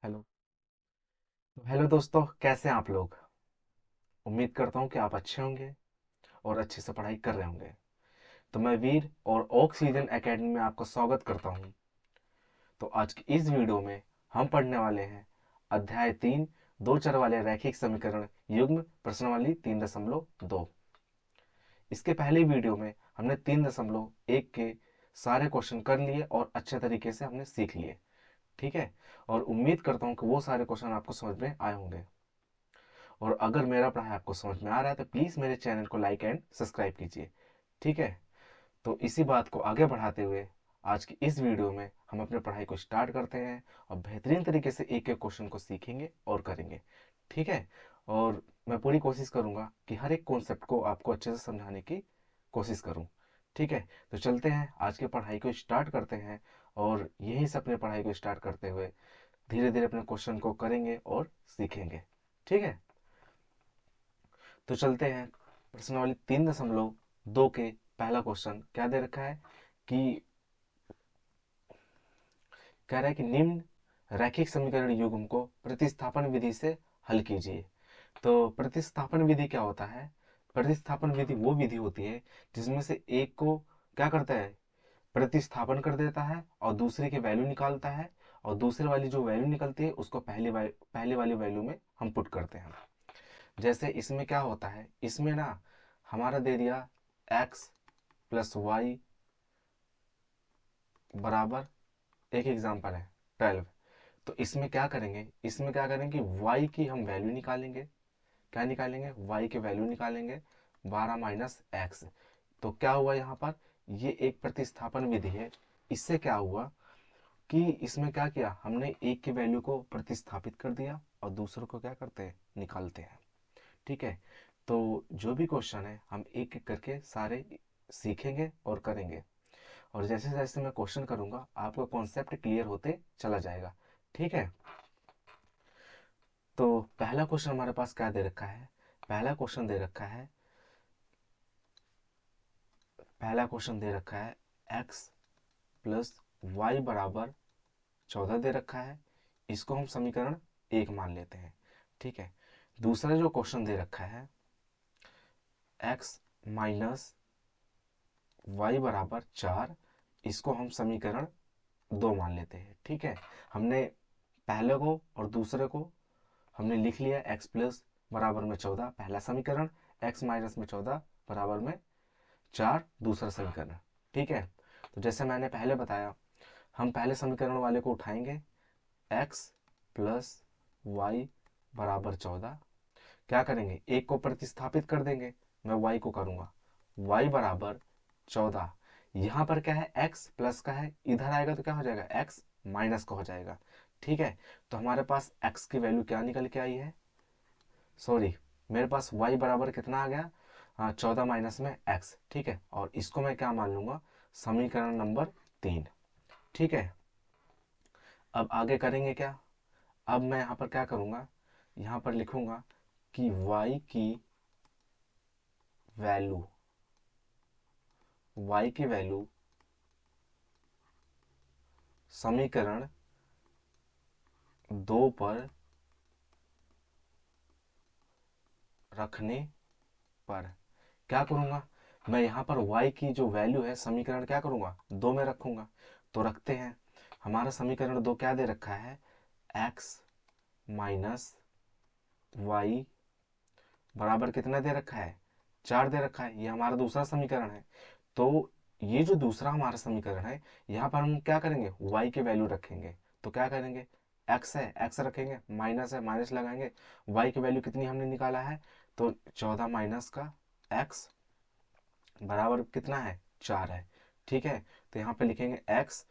Hello. तो hello दोस्तों, कैसे हैं आप लोग? उम्मीद करता हूँ कि आप अच्छे होंगे और अच्छे से पढ़ाई कर रहे होंगे। तो मैं वीर और ऑक्सीजन एकेडमी में आपका स्वागत करता हूँ। तो आज की इस वीडियो में हम पढ़ने वाले हैं अध्याय 3, दो चर वाले रैखिक समीकरण युग्म प्रश्नावली 3.2। इसके पहले वीडियो में हमने 3.1 के सारे क्वेश्चन कर लिए और अच्छे तरीके से हमने सीख लिए। ठीक है। और उम्मीद करता हूँ कि वो सारे क्वेश्चन आपको समझ में आए होंगे। और अगर मेरा पढ़ाई आपको समझ में आ रहा है तो प्लीज़ मेरे चैनल को लाइक एंड सब्सक्राइब कीजिए। ठीक है। तो इसी बात को आगे बढ़ाते हुए आज की इस वीडियो में हम अपने पढ़ाई को स्टार्ट करते हैं और बेहतरीन तरीके से एक एक क्वेश्चन को सीखेंगे और करेंगे। ठीक है। और मैं पूरी कोशिश करूंगा कि हर एक कॉन्सेप्ट को आपको अच्छे से समझाने की कोशिश करूं। ठीक है। तो चलते हैं, आज की पढ़ाई को स्टार्ट करते हैं। और यहीं से अपने पढ़ाई को स्टार्ट करते हुए धीरे धीरे अपने क्वेश्चन को करेंगे और सीखेंगे। ठीक है। तो चलते हैं, प्रश्नावली 3.2 के पहला क्वेश्चन क्या दे रखा है कि कह रहा है कि निम्न रैखिक समीकरण युग्म को प्रतिस्थापन विधि से हल कीजिए। तो प्रतिस्थापन विधि क्या होता है? प्रतिस्थापन विधि वो विधि होती है जिसमें से एक को क्या करता है, प्रतिस्थापन कर देता है और दूसरे की वैल्यू निकालता है, और दूसरे वाली जो वैल्यू निकलती है उसको पहले वाली वैल्यू में हम पुट करते हैं। जैसे इसमें क्या होता है, इसमें ना हमारा दे दिया x प्लस वाई बराबर, एक एग्जाम्पल है 12। तो इसमें क्या करेंगे, इसमें क्या करेंगे कि y की हम वैल्यू निकालेंगे। क्या निकालेंगे? y की वैल्यू निकालेंगे 12 माइनस एक्स। तो क्या हुआ यहाँ पर, ये एक प्रतिस्थापन विधि है। इससे क्या हुआ कि इसमें क्या किया हमने, एक की वैल्यू को प्रतिस्थापित कर दिया और दूसरों को क्या करते हैं, निकालते हैं। ठीक है। तो जो भी क्वेश्चन है हम एक एक करके सारे सीखेंगे और करेंगे। और जैसे जैसे मैं क्वेश्चन करूंगा आपका कॉन्सेप्ट क्लियर होते चला जाएगा। ठीक है। तो पहला क्वेश्चन हमारे पास क्या दे रखा है? पहला क्वेश्चन दे रखा है, पहला क्वेश्चन दे रखा है x प्लस वाई बराबर 14 दे रखा है। इसको हम समीकरण एक मान लेते हैं। ठीक है। दूसरा जो क्वेश्चन दे रखा है x माइनस वाई बराबर 4, इसको हम समीकरण दो मान लेते हैं। ठीक है। हमने पहले को और दूसरे को हमने लिख लिया, x प्लस बराबर में 14 पहला समीकरण, x माइनस में 14 बराबर में 4 दूसरा समीकरण। ठीक है। तो जैसे मैंने पहले बताया, हम पहले समीकरण वाले को उठाएंगे, x प्लस वाई बराबर 14। क्या करेंगे, एक को प्रतिस्थापित कर देंगे, मैं y को करूंगा y बराबर 14। यहाँ पर क्या है, x प्लस का है, इधर आएगा तो क्या हो जाएगा, x माइनस का हो जाएगा। ठीक है। तो हमारे पास x की वैल्यू क्या निकल के आई है, सॉरी, मेरे पास y बराबर कितना आ गया, 14 माइनस में x। ठीक है। और इसको मैं क्या मान लूंगा, समीकरण नंबर 3। ठीक है। अब आगे करेंगे क्या, अब मैं यहाँ पर क्या करूँगा, यहाँ पर लिखूंगा कि y की वैल्यू, y की वैल्यू समीकरण 2 पर रखने पर क्या करूंगा, मैं यहाँ पर y की जो वैल्यू है समीकरण क्या करूंगा, 2 में रखूंगा। तो रखते हैं, हमारा समीकरण 2 क्या दे रखा है, x माइनस वाई बराबर कितना दे रखा है, 4 दे रखा है। ये हमारा दूसरा समीकरण है। तो ये जो दूसरा हमारा समीकरण है, यहाँ पर हम क्या करेंगे, y की वैल्यू रखेंगे। तो क्या करेंगे, x है, x रखेंगे, माइनस है, माइनस लगाएंगे। y की वैल्यू कितनी हमने निकाला है, तो 14 माइनस का x बराबर कितना है, 4 है। ठीक है। तो यहाँ पे लिखेंगे x,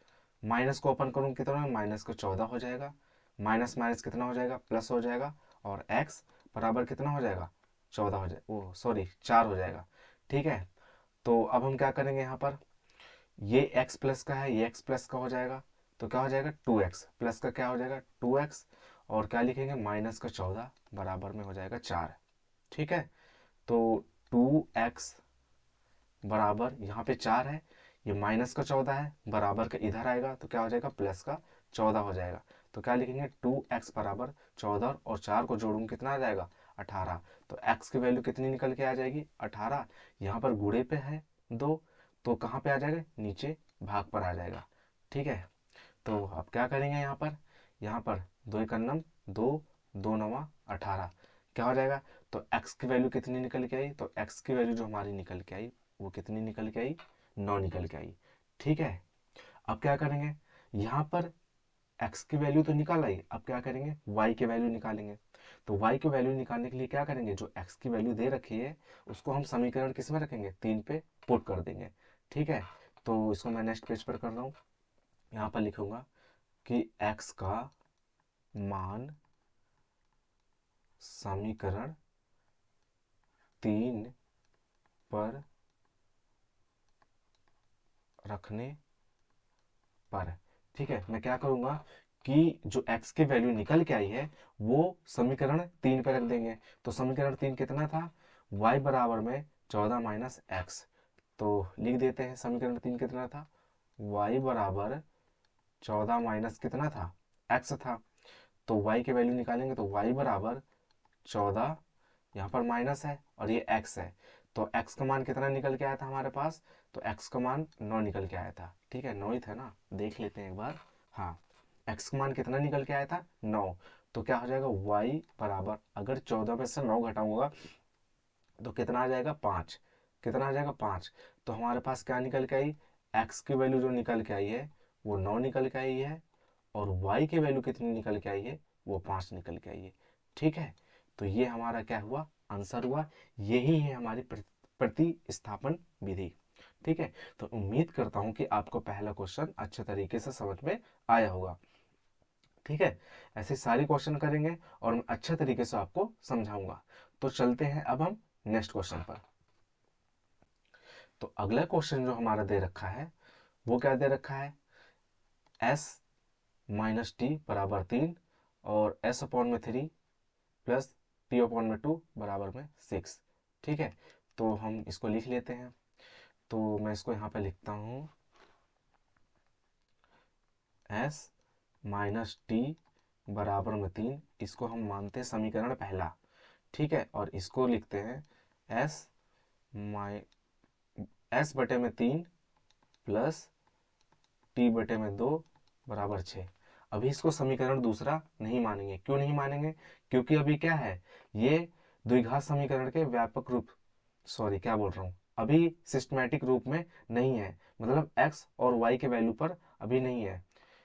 माइनस को ओपन करूँ कितना है, माइनस को 14 हो जाएगा, माइनस माइनस कितना हो जाएगा, प्लस हो जाएगा, और x बराबर कितना हो जाएगा, 14 हो जाएगा, ओ सॉरी 4 हो जाएगा। ठीक है। तो अब हम क्या करेंगे, यहाँ पर ये x प्लस का है, ये x प्लस का हो जाएगा, तो क्या हो जाएगा, 2x प्लस का क्या हो जाएगा, 2x, और क्या लिखेंगे, माइनस का 14 बराबर में हो जाएगा 4। ठीक है। तो 2x बराबर यहाँ पे 4 है, ये माइनस का 14 है, बराबर का इधर आएगा तो क्या हो जाएगा, प्लस का 14 हो जाएगा। तो क्या लिखेंगे 2x बराबर 14 और 4 को जोड़ूंगे कितना आ जाएगा 18। तो x की वैल्यू कितनी निकल के आ जाएगी 18। यहाँ पर गुणे पे है 2, तो कहाँ पे आ जाएगा नीचे भाग पर आ जाएगा। ठीक है, तो अब क्या करेंगे यहाँ पर 2 एक अन्नम 2, 2 नवा 18 क्या हो जाएगा। तो x की वैल्यू कितनी निकल के आई, तो x की वैल्यू जो हमारी निकल के आई वो कितनी निकल के आई 9 निकल के आई। ठीक है, अब क्या करेंगे यहाँ पर x की वैल्यू तो निकाल आई, अब क्या करेंगे y की वैल्यू निकालेंगे। तो y की वैल्यू निकालने के लिए क्या करेंगे, जो x की वैल्यू दे रखी है उसको हम समीकरण किस में रखेंगे 3 पे पुट कर देंगे। ठीक है, तो इसको मैं नेक्स्ट पेज पर कर रहा हूँ। यहाँ पर लिखूंगा कि x का मान समीकरण 3 पर रखने पर। ठीक है, मैं क्या करूंगा कि जो x की वैल्यू निकल के आई है वो समीकरण 3 पे रख देंगे। तो समीकरण 3 कितना था, y बराबर में 14 माइनस एक्स। तो लिख देते हैं समीकरण 3 कितना था, y बराबर 14 माइनस कितना था x था। तो y की वैल्यू निकालेंगे तो y बराबर 14, यहाँ पर माइनस है और ये x है। तो x का मान कितना निकल के आया था हमारे पास, तो x का मान 9 निकल के आया था। ठीक है, 9 ही था ना, देख लेते हैं एक बार। हाँ, x का मान कितना निकल के आया था 9। तो क्या हो जाएगा y बराबर, अगर 14 में से 9 घटाऊंगा तो कितना आ जाएगा 5। कितना आ जाएगा 5। तो हमारे पास क्या निकल के आई, x की वैल्यू जो निकल के आई है वो 9 निकल के आई है और y की वैल्यू कितनी निकल के आई है वो 5 निकल के आई है। ठीक है, तो ये हमारा क्या हुआ आंसर हुआ। यही है हमारी प्रतिस्थापन विधि। ठीक है, तो उम्मीद करता हूं कि आपको पहला क्वेश्चन अच्छे तरीके से समझ में आया होगा। ठीक है, ऐसे सारे क्वेश्चन करेंगे और मैं अच्छे तरीके से आपको समझाऊंगा। तो चलते हैं अब हम नेक्स्ट क्वेश्चन पर। तो अगला क्वेश्चन जो हमारा दे रखा है वो क्या दे रखा है, s माइनस टी बराबर 3 और s अपॉन में 3 प्लस p अपॉन में 2 बराबर में 6। ठीक है, तो हम इसको लिख लेते हैं। तो मैं इसको यहाँ पे लिखता हूँ s माइनस टी बराबर में 3, इसको हम मानते हैं समीकरण पहला। ठीक है, और इसको लिखते हैं s माइ s बटे में 3 प्लस टी बटे में 2 बराबर 6। अभी इसको समीकरण दूसरा नहीं मानेंगे। क्यों नहीं मानेंगे, क्योंकि अभी क्या है, ये द्विघात समीकरण के व्यापक रूप, सॉरी क्या बोल रहा हूँ, अभी सिस्टमैटिक रूप में नहीं है, मतलब x और y के वैल्यू पर अभी नहीं है,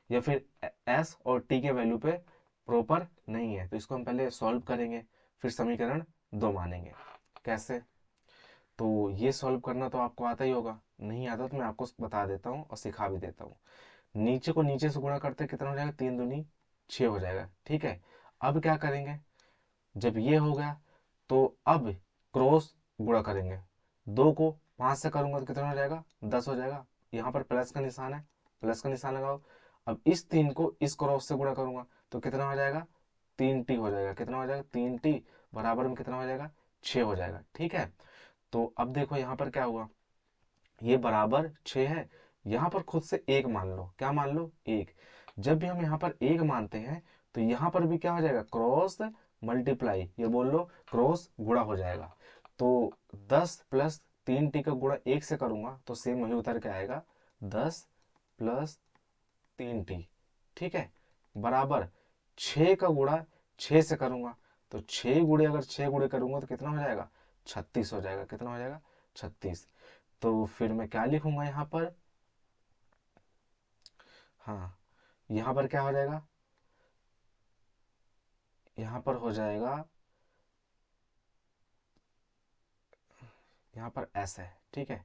या फिर s और t के वैल्यू पे प्रॉपर नहीं है। तो इसको हम पहले सॉल्व करेंगे फिर समीकरण 2 मानेंगे। कैसे, तो ये सॉल्व करना तो आपको आता ही होगा, नहीं आता तो मैं आपको बता देता हूँ और सिखा भी देता हूँ। नीचे को नीचे से गुणा करते कितना हो जाएगा, 3 दूनी 6 हो जाएगा। ठीक है, अब क्या करेंगे, जब ये हो गया तो अब क्रॉस गुणा करेंगे। 2 को 5 से करूंगा तो कितना हो जाएगा 10 हो जाएगा। यहाँ पर प्लस का निशान है, प्लस का निशान लगाओ। अब इस 3 को इस क्रॉस से गुणा करूंगा तो कितना हो जाएगा 3t हो जाएगा। कितना हो जाएगा 3t बराबर में कितना हो जाएगा 6 हो जाएगा। ठीक है, तो अब देखो यहाँ पर क्या हुआ, ये बराबर 6 है, यहाँ पर खुद से एक मान लो। क्या मान लो, एक। जब भी हम यहाँ पर एक मानते हैं तो यहाँ पर भी क्या हो जाएगा क्रॉस मल्टीप्लाई, ये बोल लो क्रॉस गुणा हो जाएगा। तो 10 प्लस 3t का गुणा 1 से करूंगा तो सेम वही उतर के आएगा 10 प्लस 3t। ठीक है, बराबर 6 का गुणा 6 से करूंगा तो 6 गुणे अगर 6 गुणे करूंगा तो कितना हो जाएगा 36 हो जाएगा। कितना हो जाएगा 36। तो फिर मैं क्या लिखूंगा यहाँ पर, हाँ यहाँ पर क्या हो जाएगा, यहाँ पर हो जाएगा, यहाँ पर s है। ठीक है,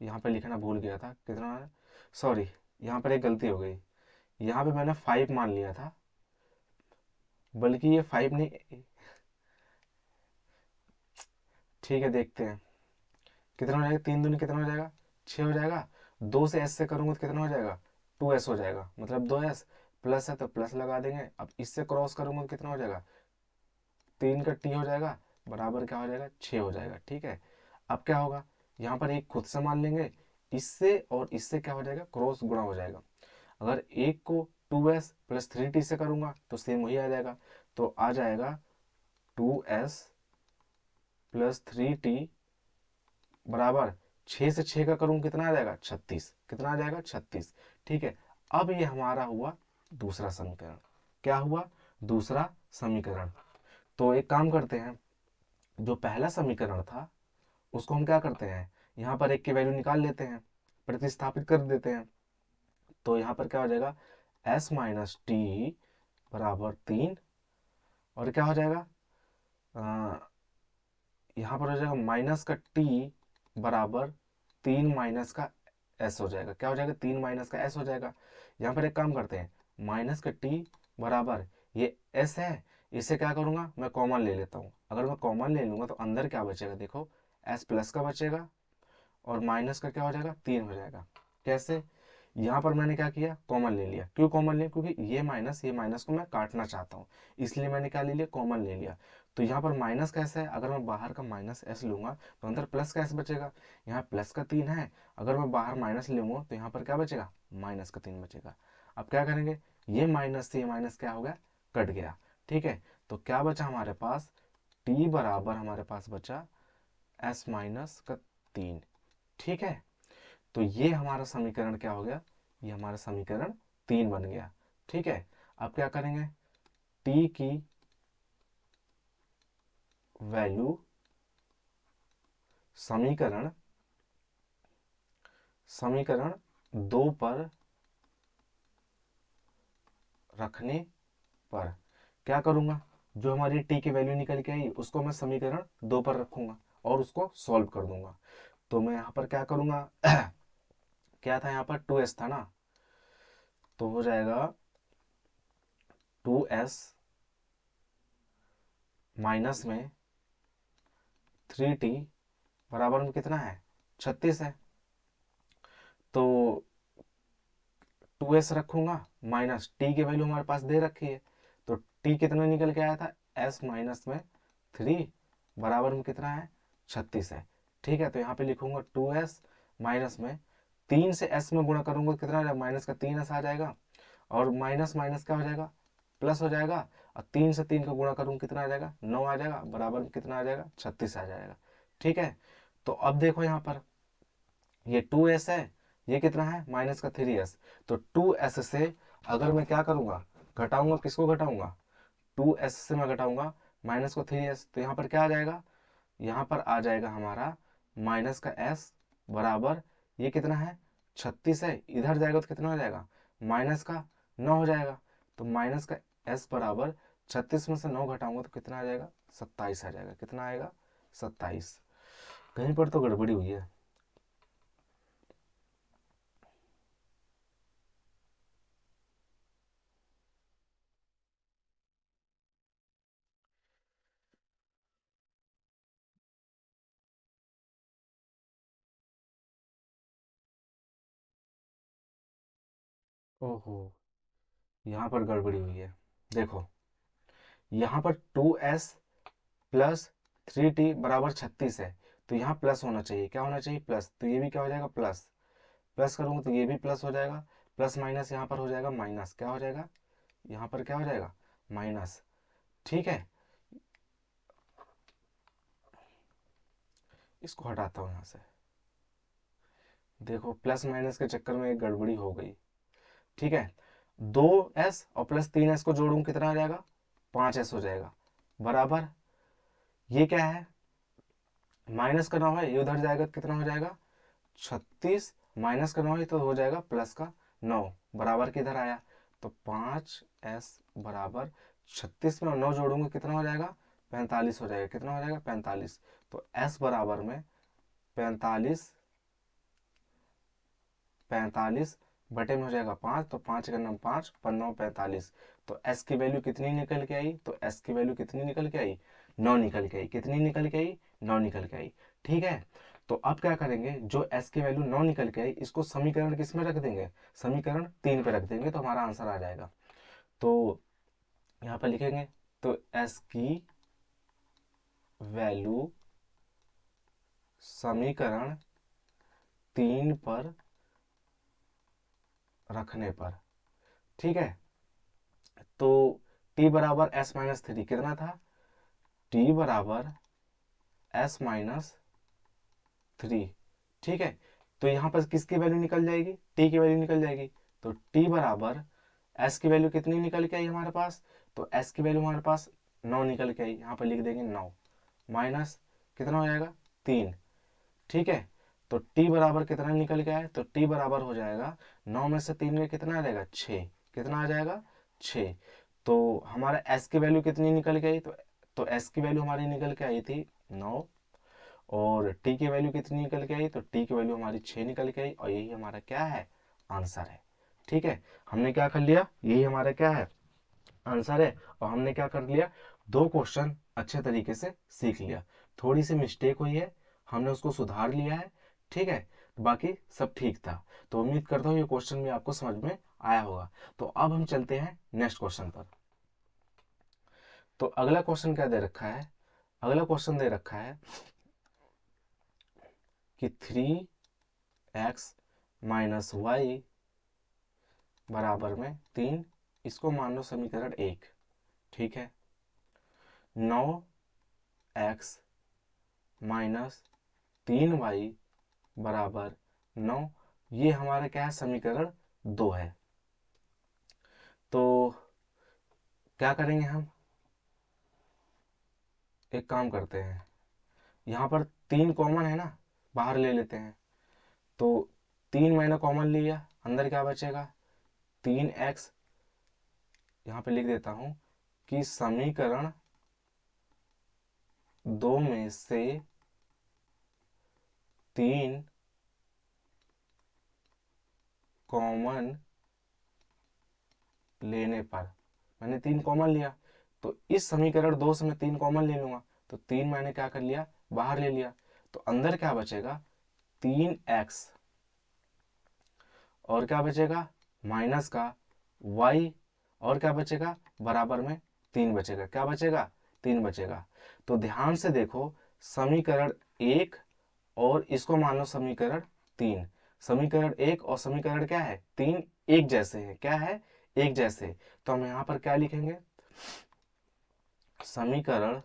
यहाँ पे लिखना भूल गया था कितना है, सॉरी यहाँ पर एक गलती हो गई। यहाँ पे मैंने 5 मान लिया था, बल्कि ये 5 नहीं। ठीक है, देखते हैं कितना हो जाएगा, 3 दूनी कितना हो जाएगा 6 हो जाएगा। 2 से s से करूंगा तो कितना हो जाएगा 2s हो जाएगा, मतलब 2s प्लस है तो प्लस लगा देंगे। अब इससे क्रॉस करूंगा तो कितना हो जाएगा 3 का t हो जाएगा, बराबर क्या हो जाएगा 6 हो जाएगा। ठीक है, अब क्या होगा, यहाँ पर एक खुद से मान लेंगे, इससे और इससे क्या हो जाएगा क्रॉस गुणा हो जाएगा। अगर एक को 2s प्लस 3t से करूँगा तो सेम वही आ जाएगा। तो आ जाएगा 2s प्लस 3t बराबर 6 से 6 का करूँ कितना आ जाएगा 36। कितना आ जाएगा 36। ठीक है, अब ये हमारा हुआ दूसरा समीकरण। क्या हुआ? दूसरा समीकरण। तो एक काम करते हैं, जो पहला समीकरण था उसको हम क्या करते हैं, यहाँ पर एक की वैल्यू निकाल लेते हैं, प्रतिस्थापित कर देते हैं। तो यहाँ पर क्या हो जाएगा, s माइनस टी बराबर 3, और क्या हो जाएगा, यहाँ पर हो जाएगा माइनस का t बराबर 3 माइनस का s हो जाएगा। क्या हो जाएगा, 3 माइनस का s हो जाएगा। यहाँ पर एक काम करते हैं, माइनस का t बराबर ये s है, इसे क्या करूँगा, मैं कॉमन ले लेता हूँ। अगर मैं कॉमन ले लूँगा तो अंदर क्या बचेगा, देखो s प्लस का बचेगा और माइनस का क्या हो जाएगा 3 हो जाएगा। कैसे, यहाँ पर मैंने क्या किया, कॉमन ले लिया। क्यों कॉमन लिया, क्योंकि ये माइनस को मैं काटना चाहता हूँ, इसलिए मैंने क्या ले लिया, कॉमन ले लिया। तो यहाँ पर माइनस कैसे है, अगर मैं बाहर का माइनस s लूंगा तो अंदर प्लस का s बचेगा। यहाँ प्लस का 3 है, अगर मैं बाहर माइनस लूंगा तो यहाँ पर क्या बचेगा, माइनस का 3 बचेगा। अब क्या करेंगे, ये माइनस से ये माइनस क्या हो गया, कट गया। ठीक है, तो क्या बचा हमारे पास, t बराबर हमारे पास बचा s माइनस का 3। ठीक है, तो ये हमारा समीकरण क्या हो गया, ये हमारा समीकरण 3 बन गया। ठीक है, अब क्या करेंगे, t की वैल्यू समीकरण समीकरण 2 पर रखने पर क्या करूंगा, जो हमारी t की वैल्यू निकल के आई उसको मैं समीकरण 2 पर रखूंगा और उसको सॉल्व कर दूंगा। तो मैं यहाँ पर क्या करूंगा क्या था, यहाँ पर 2s था ना, तो हो जाएगा 2s माइनस में 3t बराबर में कितना है, 36 है। तो 2s रखूंगा, माइनस टी की वैल्यू हमारे पास दे रखी है, तो t कितना निकल के आया था, s माइनस में 3 बराबर में कितना है, 36 है। ठीक है, तो यहाँ पे लिखूंगा 2s माइनस में 3 से s में गुणा करूंगा कितना आ जाएगा, माइनस का 3s आ जाएगा, और माइनस माइनस क्या हो जाएगा, प्लस हो जाएगा, और 3 से 3 का गुणा करूंगा कितना आ जाएगा, 9 आ जाएगा, बराबर में कितना आ जाएगा, 36 आ जाएगा। ठीक है, तो अब देखो यहाँ पर ये 2s है, ये कितना है, माइनस का 3s। तो 2s से अगर मैं क्या करूंगा, घटाऊंगा, किसको घटाऊंगा, 2s से मैं घटाऊंगा माइनस को 3s, तो यहाँ पर क्या आ जाएगा, यहाँ पर आ जाएगा हमारा माइनस का s बराबर, ये कितना है, 36 है, इधर जाएगा तो कितना हो जाएगा, माइनस का 9 हो जाएगा। तो माइनस का s बराबर 36 में से 9 घटाऊंगा तो कितना आ जाएगा, 27 आ जाएगा। कितना आएगा, 27। कहीं पर तो गड़बड़ी हुई है। ओहो, यहाँ पर गड़बड़ी हुई है। देखो, यहाँ पर 2s प्लस 3t बराबर 36 है, तो यहाँ प्लस होना चाहिए। क्या होना चाहिए, प्लस। तो ये भी क्या हो जाएगा, प्लस। प्लस करूँगा तो ये भी प्लस हो जाएगा, प्लस माइनस यहाँ पर हो जाएगा माइनस। क्या हो जाएगा, यहाँ पर क्या हो जाएगा, माइनस। ठीक है, इसको हटाता हूँ यहाँ से। देखो, प्लस माइनस के चक्कर में एक गड़बड़ी हो गई। ठीक है, 2s और प्लस 3s को जोड़ूँ कितना आ जाएगा, 5s हो जाएगा, बराबर। ये क्या है, माइनस का 9 है, ये उधर जाएगा तो कितना हो जाएगा, 36 माइनस का 9 है तो हो जाएगा प्लस का 9, बराबर किधर आया, तो 5s बराबर 36 में 9 जोड़ूंगा कितना हो जाएगा, 45 हो जाएगा। कितना हो जाएगा, 45। तो s बराबर में 45, 45 बटे में हो जाएगा 5, तो 5 का नाम 5 5 45। तो s की वैल्यू कितनी निकल के आई, तो s की वैल्यू कितनी निकल के आई, 9 निकल के आई। कितनी निकल के आई, 9 निकल के आई। ठीक है, तो अब क्या करेंगे, जो s की वैल्यू 9 निकल के आई इसको समीकरण किस में रख देंगे, समीकरण 3 पे रख देंगे, तो हमारा आंसर आ जाएगा। तो यहाँ पर लिखेंगे, तो s की वैल्यू समीकरण 3 पर रखने पर, ठीक है, तो t बराबर s माइनस थ्री कितना था, t बराबर s माइनस थ्री। ठीक है, तो यहाँ पर किसकी वैल्यू निकल जाएगी, t की वैल्यू निकल जाएगी। तो t बराबर s की वैल्यू कितनी निकल के आई हमारे पास, तो s की वैल्यू हमारे पास 9 निकल के आई, यहाँ पर लिख देंगे 9 माइनस कितना हो जाएगा 3। ठीक है, तो t बराबर कितना निकल के आया, तो t बराबर हो जाएगा 9 में से 3 में कितना आ जाएगा 6, कितना आ जाएगा 6। तो हमारा s की वैल्यू कितनी निकल के आई, तो s की वैल्यू हमारी निकल के आई थी 9, और t की वैल्यू कितनी निकल के आई, तो t की वैल्यू हमारी 6 निकल के आई, और यही हमारा क्या है आंसर है। ठीक है, हमने क्या कर लिया, यही हमारा क्या है आंसर है। और हमने क्या कर लिया, दो क्वेश्चन अच्छे तरीके से सीख लिया, थोड़ी सी मिस्टेक हुई है हमने उसको सुधार लिया है। ठीक है, बाकी सब ठीक था। तो उम्मीद करता हूँ ये क्वेश्चन भी आपको समझ में आया होगा। तो अब हम चलते हैं नेक्स्ट क्वेश्चन पर। तो अगला क्वेश्चन क्या दे रखा है, अगला क्वेश्चन दे रखा है कि 3x माइनस वाई बराबर में 3, इसको मान लो समीकरण 1। ठीक है, 9x माइनस 3y बराबर 9, ये हमारा क्या है समीकरण 2 है। तो क्या करेंगे हम, एक काम करते हैं, यहाँ पर 3 कॉमन है ना, बाहर ले लेते हैं। तो 3 मैंने कॉमन लिया, अंदर क्या बचेगा 3x, यहाँ पे लिख देता हूँ कि समीकरण 2 में से 3 कॉमन लेने पर, मैंने 3 कॉमन लिया, तो इस समीकरण 2 से मैं 3 कॉमन ले लूंगा, तो 3 मैंने क्या कर लिया बाहर ले लिया, तो अंदर क्या बचेगा 3x, और क्या बचेगा माइनस का y, और क्या बचेगा बराबर में 3 बचेगा, क्या बचेगा 3 बचेगा। तो ध्यान से देखो, समीकरण 1 और इसको मान लो समीकरण 3, समीकरण 1 और समीकरण क्या है 3 एक जैसे हैं, क्या है एक जैसे। तो हम यहाँ पर क्या लिखेंगे, समीकरण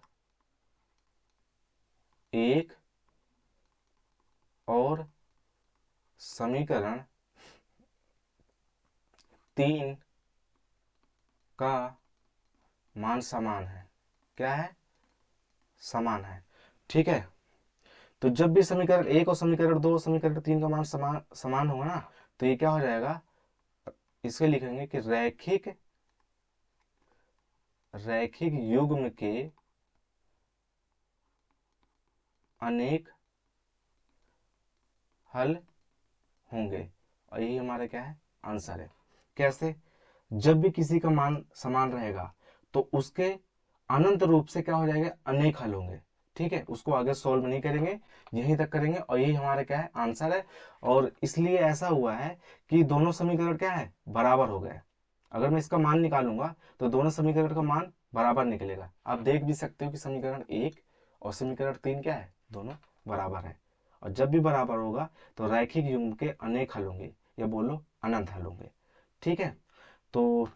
1 और समीकरण 3 का मान समान है, क्या है समान है। ठीक है, तो जब भी समीकरण 1 और समीकरण 2 और समीकरण 3 का मान समान समान होगा ना, तो ये क्या हो जाएगा, इसके लिखेंगे कि रैखिक रैखिक युग्म के अनेक हल होंगे, और यही हमारा क्या है आंसर है। कैसे, जब भी किसी का मान समान रहेगा तो उसके अनंत रूप से क्या हो जाएगा अनेक हल होंगे। ठीक है, उसको आगे सॉल्व नहीं करेंगे, यहीं तक करेंगे, और यही हमारा क्या है आंसर है। और इसलिए ऐसा हुआ है कि दोनों समीकरण क्या है बराबर हो गए। अगर मैं इसका मान निकालूंगा तो दोनों समीकरण का मान बराबर निकलेगा। आप देख भी सकते हो कि समीकरण 1 और समीकरण 3 क्या है दोनों बराबर है, और जब भी बराबर होगा तो रैखिक युग्म के अनेक हल होंगे, या बोलो अनंत हल होंगे। ठीक है, तो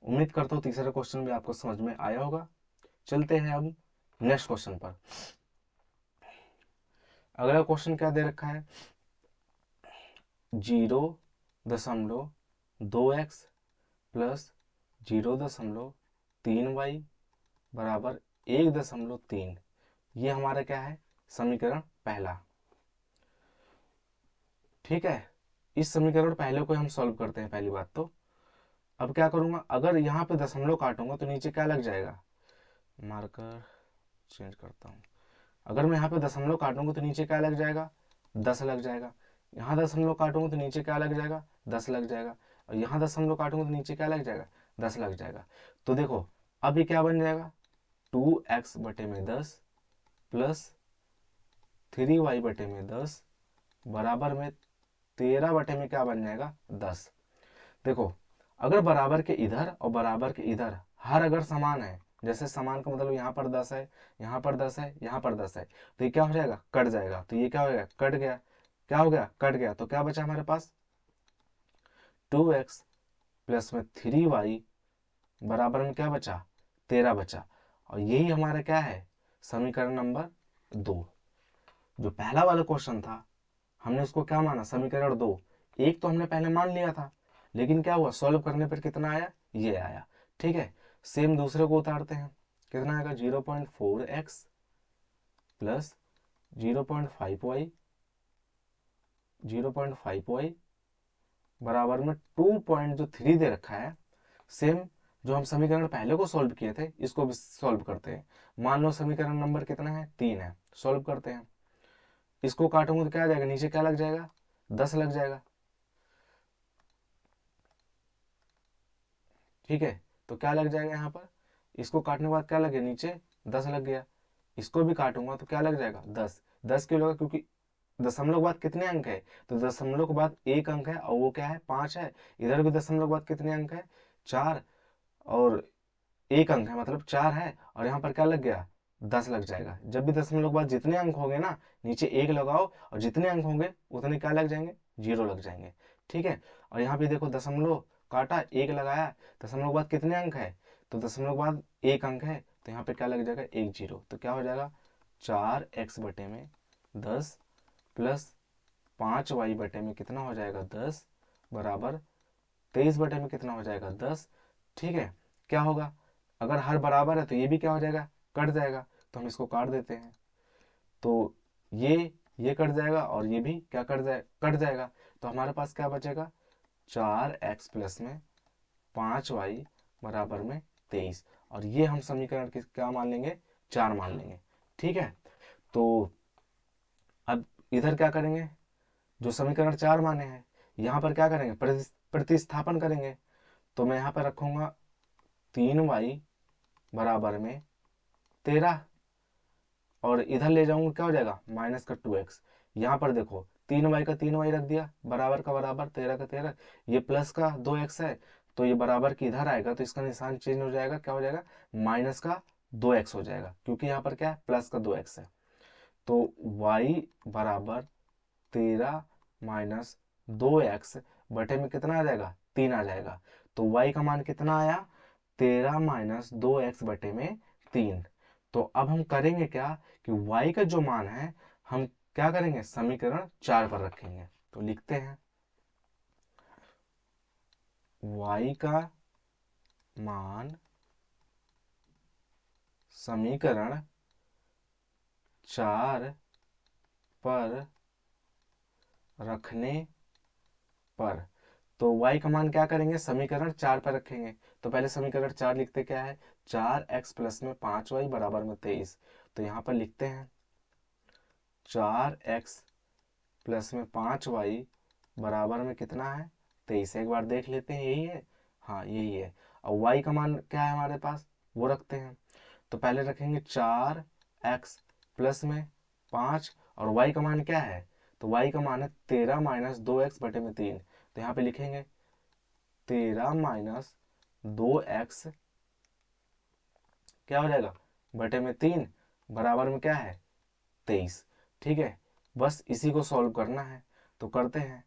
उम्मीद करता हूँ तीसरा क्वेश्चन भी आपको समझ में आया होगा। चलते हैं अब नेक्स्ट क्वेश्चन पर। अगला क्वेश्चन क्या दे रखा है, 0.2x प्लस 0.3y बराबर 1.3, ये हमारा क्या है समीकरण पहला। ठीक है, इस समीकरण पहले को हम सॉल्व करते हैं पहली बात तो। अब क्या करूंगा, अगर यहाँ पे दशमलव काटूंगा तो नीचे क्या लग जाएगा, मार्कर चेंज करता हूँ। अगर मैं यहाँ पे दशमलव काटूंगा तो नीचे क्या लग जाएगा 10 लग जाएगा, यहाँ दशमलव काटूंगा तो नीचे क्या लग जाएगा 10 लग जाएगा, और यहाँ दशमलव काटूंगा तो नीचे क्या लग जाएगा 10 लग जाएगा। तो देखो अब ये क्या बन जाएगा 2x बटे में 10 प्लस 3y बटे में 10 बराबर में 13 बटे में क्या बन जाएगा 10। देखो अगर बराबर के इधर और बराबर के इधर हर अगर समान है, जैसे समान का मतलब यहाँ पर 10 है, यहाँ पर 10 है, यहाँ पर 10 है, तो ये क्या हो जाएगा कट जाएगा, तो ये क्या हो गया कट गया, क्या हो गया कट गया, तो क्या बचा हमारे पास 2x प्लस में 3y बराबर में क्या बचा, 13 बचा। और यही हमारा क्या है, समीकरण नंबर 2। जो पहला वाला क्वेश्चन था हमने उसको क्या माना, समीकरण 2। एक तो हमने पहले मान लिया था, लेकिन क्या हुआ, सॉल्व करने पर कितना आया, ये आया। ठीक है, सेम दूसरे को उतारते हैं, कितना आएगा, 0.4x प्लस 0.5y 0.5y बराबर में 2.3 दे रखा है। सेम जो हम समीकरण पहले को सॉल्व किए थे इसको भी सॉल्व करते हैं। मान लो समीकरण नंबर कितना है, 3 है, सॉल्व करते हैं। इसको काटूंगा तो क्या आ जाएगा, नीचे क्या लग जाएगा, 10 लग जाएगा। ठीक है, तो क्या लग जाएगा यहाँ पर, इसको काटने के बाद क्या लगे, नीचे 10 लग गया। इसको भी काटूंगा तो क्या लग जाएगा, 10। 10 क्यों लगा, क्योंकि दशमलव के बाद कितने अंक है, तो दशमलव के बाद एक अंक है और वो क्या है, 5 है। इधर भी दशमलव के बाद कितने अंक है, 4, और एक अंक है मतलब 4 है, और यहाँ पर क्या लग गया, 10 लग जाएगा। जब भी दशमलव के बाद जितने अंक होंगे ना, नीचे एक लगाओ, और जितने अंक होंगे उतने क्या लग जाएंगे, 0 लग जाएंगे। ठीक है, और यहाँ पे देखो दशमलव काटा, एक लगाया, दशमलव के बाद कितने अंक है, तो दशमलव के बाद एक अंक है, तो यहाँ पे क्या लग जाएगा, एक 0। तो क्या हो जाएगा, 4x बटे में 10 प्लस 5y बटे में कितना हो जाएगा, 10 बराबर 23 बटे में कितना हो जाएगा, 10। ठीक है, क्या होगा, अगर हर बराबर है तो ये भी क्या हो जाएगा, कट जाएगा। तो हम इसको काट देते हैं, तो ये कट जाएगा और ये भी क्या कट जाएगा। तो हमारे पास क्या बचेगा, 4x प्लस में 5y बराबर में 23। और ये हम समीकरण की क्या मान लेंगे, 4 मान लेंगे। ठीक है, तो अब इधर क्या करेंगे, जो समीकरण 4 माने हैं यहाँ पर क्या करेंगे, प्रतिस्थापन करेंगे। तो मैं यहाँ पर रखूंगा 3y बराबर में 13, और इधर ले जाऊंगा क्या हो जाएगा, माइनस का 2x। यहाँ पर देखो 3y का 3y रख दिया, बराबर का बराबर, 13 का 13, ये प्लस का 2x है, तो ये बराबर की इधर आएगा, तो इसका निशान चेंज हो जाएगा, क्या हो जाएगा, माइनस का 2x हो जाएगा, क्योंकि यहाँ पर क्या है, प्लस का 2x है। तो y बराबर 13 माइनस 2x बटे में कितना आ जाएगा, 3 आ जाएगा। तो y का मान कितना आया, 13 माइनस 2x बटे में 3। तो अब हम करेंगे क्या, कि y का जो मान है हम क्या करेंगे, समीकरण 4 पर रखेंगे। तो लिखते हैं y का मान समीकरण 4 पर रखने पर, तो y का मान क्या करेंगे, समीकरण 4 पर रखेंगे। तो पहले समीकरण 4 लिखते, क्या है, 4x प्लस में 5y बराबर में 23। तो यहाँ पर लिखते हैं 4x प्लस में 5y बराबर में कितना है, 23। एक बार देख लेते हैं, यही है, हाँ यही है। और y का मान क्या है हमारे पास, वो रखते हैं। तो पहले रखेंगे 4x प्लस में 5, और y का मान क्या है, तो y का मान है 13 माइनस 2x बटे में 3। तो यहाँ पे लिखेंगे 13 माइनस 2x क्या हो जाएगा, बटे में 3 बराबर में क्या है, 23। ठीक है, बस इसी को सॉल्व करना है, तो करते हैं।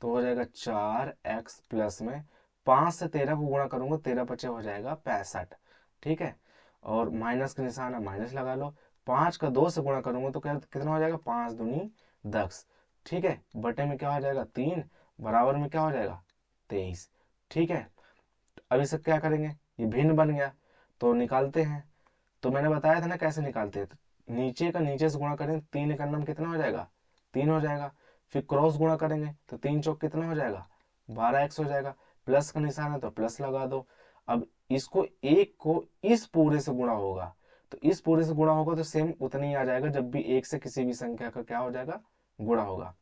तो हो जाएगा 4x प्लस में 5 से 13 को गुणा करूंगा, 13 पचे हो जाएगा 65। ठीक है, और माइनस का निशान है, माइनस लगा लो। 5 का 2 से गुणा करूंगा तो क्या कितना हो जाएगा, 5 दूनी 10। ठीक है, बटे में क्या हो जाएगा, 3 बराबर में क्या हो जाएगा, 23। ठीक है, अब इसे क्या करेंगे, ये भिन्न बन गया, तो निकालते हैं। तो मैंने बताया था ना कैसे निकालते हैं, तो नीचे का नीचे से गुणा करेंगे, 3 एक नम कितना हो जाएगा, 3 हो जाएगा। फिर क्रॉस गुणा करेंगे तो 3 चौक कितना हो जाएगा, 12x हो जाएगा। प्लस का निशान है तो प्लस लगा दो। अब इसको एक को इस पूरे से गुणा होगा, तो इस पूरे से गुणा होगा तो सेम उतना ही आ जाएगा, जब भी एक से किसी भी संख्या का क्या हो जाएगा, गुणा होगा।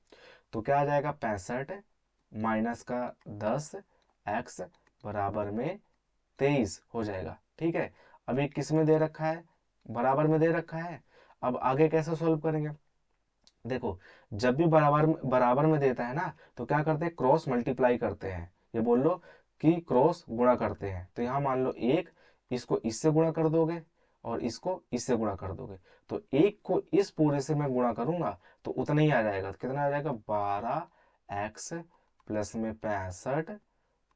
तो क्या आ जाएगा, 65 माइनस का 10x बराबर में 23 हो जाएगा। ठीक है, अभी किस में दे रखा है, बराबर में दे रखा है। अब आगे कैसे सोल्व करेंगे, देखो जब भी बराबर बराबर में देता है ना, तो क्या करते हैं, क्रॉस मल्टीप्लाई करते हैं। ये बोल लो कि क्रॉस गुणा करते हैं। तो यहाँ मान लो एक, इसको इससे गुणा कर दोगे और इसको इससे गुणा कर दोगे, तो एक को इस पूरे से मैं गुणा करूंगा तो उतना ही आ जाएगा। तो कितना आ जाएगा, 12x प्लस में 65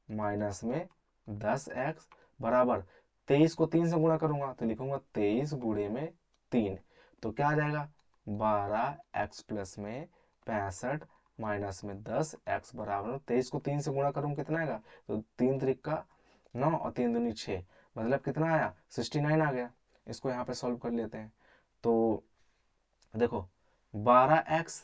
माइनस में 10x बराबर 23 को 3 से गुणा करूंगा तो लिखूंगा 23 गुणे में 3, तो क्या आ जाएगा 12x प्लस में 65 माइनस में 10x बराबर 23 को 3 से गुणा करूँ कितना आएगा, तो 3 त्रिका 9 और 3 दूनी 6, मतलब कितना आया 69 आ गया। इसको यहाँ पे सॉल्व कर लेते हैं। तो देखो 12x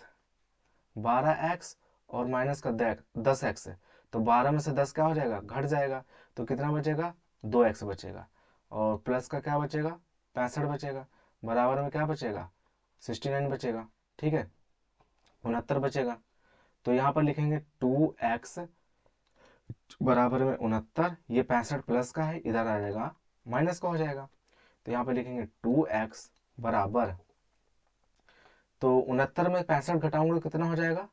और माइनस का 10x है, तो 12 में से 10 क्या हो जाएगा, घट जाएगा, तो कितना बचेगा 2x बचेगा, और प्लस का क्या बचेगा 65 बचेगा, बराबर में क्या बचेगा 69 बचेगा। ठीक है, 69 बचेगा। तो यहाँ पर लिखेंगे 2x बराबर में 69, ये 65 प्लस का है, इधर आ जाएगा माइनस का हो जाएगा, तो यहाँ पर लिखेंगे 2x बराबर, तो 69 में 65 घटाऊंगा तो कितना हो जाएगा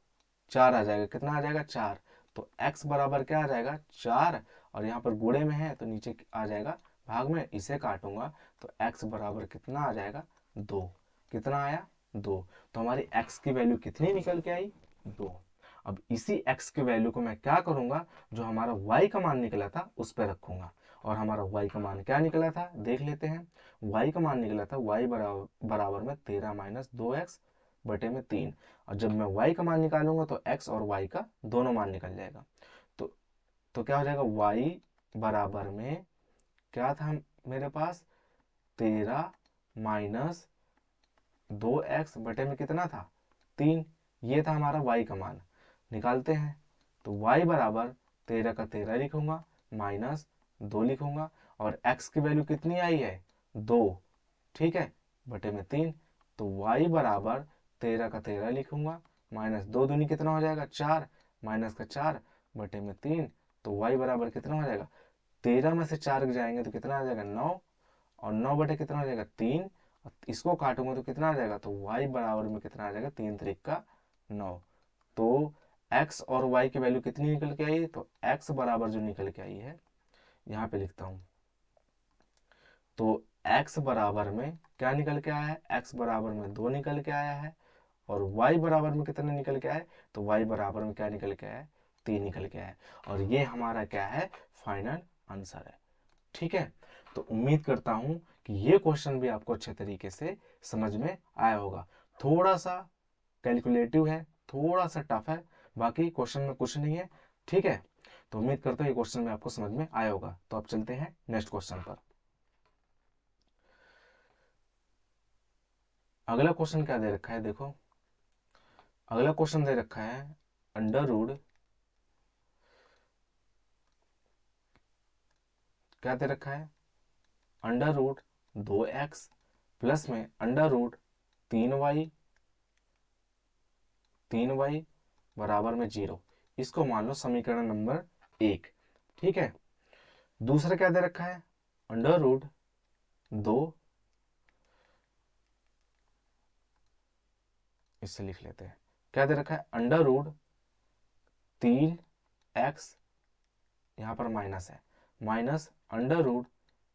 4 आ जाएगा, कितना आ जाएगा 4, तो x बराबर क्या आ जाएगा 4, और यहाँ पर गुणे में है तो नीचे आ जाएगा भाग में, इसे काटूंगा तो x बराबर कितना आ जाएगा 2, कितना आया 2, तो हमारी x की वैल्यू कितनी निकल के आई 2। अब इसी x की वैल्यू को मैं क्या करूंगा, जो हमारा y का मान निकला था उस पर रखूंगा, और हमारा y का मान क्या निकला था देख लेते हैं। y का मान निकला था y बराबर में 13 माइनस 2x बटे में 3, और जब मैं y का मान निकालूंगा तो x और y का दोनों मान निकल जाएगा। तो क्या हो जाएगा y बराबर में क्या था मेरे पास 13 माइनस 2x बटे में कितना था 3, ये था हमारा y का मान। निकालते हैं तो y बराबर 13 का 13 लिखूंगा माइनस 2 लिखूंगा, और x की वैल्यू कितनी आई है 2, ठीक है, बटे में 3, तो y बराबर 13 का 13 लिखूंगा माइनस 2 दूनी कितना हो जाएगा 4, माइनस का 4 बटे में 3, तो y बराबर कितना हो जाएगा 13 में से 4 जाएंगे तो कितना आ जाएगा 9, और 9 बटे कितना हो जाएगा 3, इसको काटूंगा तो कितना आ जाएगा, तो y बराबर में कितना आ जाएगा 3 त्रिक का 9। तो x और y की वैल्यू कितनी निकल के आई, तो x बराबर जो निकल के आई है यहाँ पे लिखता हूँ, तो x बराबर में क्या निकल के आया है, x बराबर में 2 निकल के आया है, और y बराबर में कितना निकल के आया है, तो y बराबर में क्या निकल के आया है 3 निकल के आया है, और ये हमारा क्या है फाइनल आंसर है। ठीक है, तो उम्मीद करता हूं कि ये क्वेश्चन भी आपको अच्छे तरीके से समझ में आया होगा। थोड़ा सा कैलकुलेटिव है, थोड़ा सा टफ है, बाकी क्वेश्चन में कुछ नहीं है। ठीक है, तो उम्मीद करता हूँ ये क्वेश्चन में आपको समझ में आया होगा। तो अब चलते हैं नेक्स्ट क्वेश्चन पर। अगला क्वेश्चन क्या दे रखा है, देखो अगला क्वेश्चन दे रखा है अंडर रूट, क्या दे रखा है अंडर रूट 2x प्लस में अंडर रूट 3y बराबर में 0, इसको मान लो समीकरण नंबर 1। ठीक है, दूसरा क्या दे रखा है अंडर रूट 2, इससे लिख लेते हैं, क्या दे रखा है अंडर रूट 3x, यहाँ पर माइनस है, माइनस अंडर रूट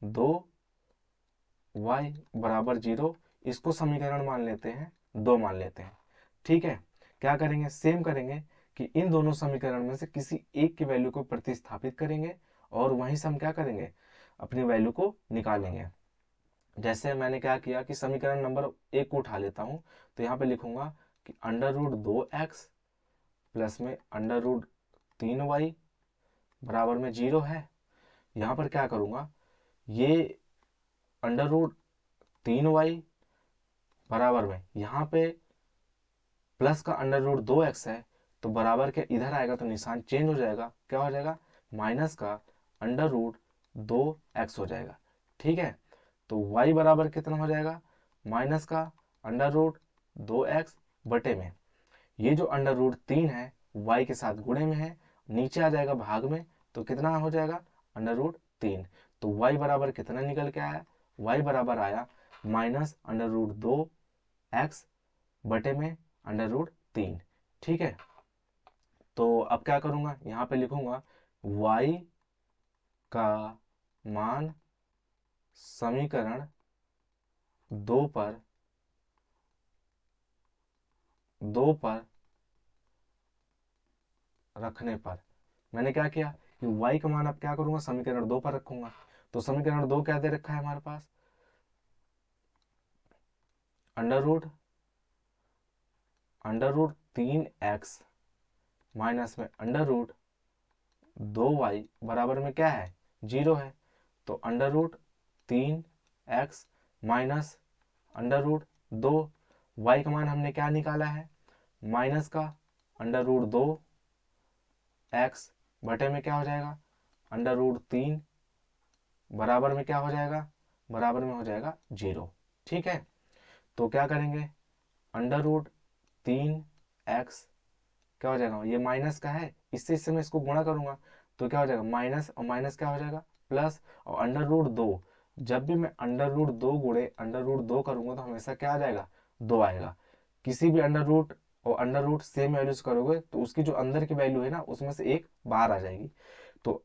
2y बराबर 0, इसको समीकरण मान लेते हैं 2 मान लेते हैं। ठीक है, क्या करेंगे सेम करेंगे कि इन दोनों समीकरण में से किसी एक की वैल्यू को प्रतिस्थापित करेंगे, और वहीं से हम क्या करेंगे अपनी वैल्यू को निकालेंगे। जैसे मैंने क्या किया कि समीकरण नंबर 1 को उठा लेता हूं, तो यहाँ पे लिखूंगा कि अंडर रूट 2x प्लस में अंडर रूट 3y बराबर में 0 है। यहाँ पर क्या करूंगा, ये अंडर रूट 3y बराबर में यहाँ पे प्लस का अंडर रूट 2x है, तो बराबर के इधर आएगा तो निशान चेंज हो जाएगा, क्या हो जाएगा माइनस का अंडर रूट 2x हो जाएगा। ठीक है, तो y बराबर कितना हो जाएगा माइनस का अंडर रूट 2x बटे में ये जो अंडर रूट 3 है y के साथ गुणे में है, नीचे आ जाएगा भाग में, तो कितना हो जाएगा अंडर रूट 3, तो y बराबर कितना निकल के आया, y बराबर आया माइनस अंडर रूट 2x बटे में अंडर रूट 3। ठीक है, तो अब क्या करूंगा यहाँ पे लिखूंगा y का मान समीकरण 2 पर रखने पर मैंने क्या किया कि y का मान अब क्या करूंगा, समीकरण 2 पर रखूंगा। तो समीकरण 2 क्या दे रखा है हमारे पास, अंडर रूट 3x माइनस में अंडर रूट 2y बराबर में क्या है, 0 है। तो under root 3x minus under root 2y का मान हमने क्या निकाला है, माइनस का अंडर रूट 2x बटे में क्या हो जाएगा, अंडर रूट 3 बराबर में क्या हो जाएगा, बराबर में हो जाएगा 0। ठीक है, तो क्या करेंगे, अंडर रूट 3x क्या हो जाएगा, ये माइनस का है, इससे मैं इसको गुणा करूंगा तो क्या हो जाएगा, माइनस और माइनस क्या हो जाएगा, प्लस। और अंडर रूट 2, जब भी मैं अंडर रूट 2 गुणे अंडर रूट 2 करूंगा तो हमेशा क्या आ जाएगा, 2 आएगा। किसी भी अंडर रूट और अंडर रूट सेम वैल्यूज करोगे तो उसकी जो अंदर की वैल्यू है ना, उसमें से एक बाहर आ जाएगी। तो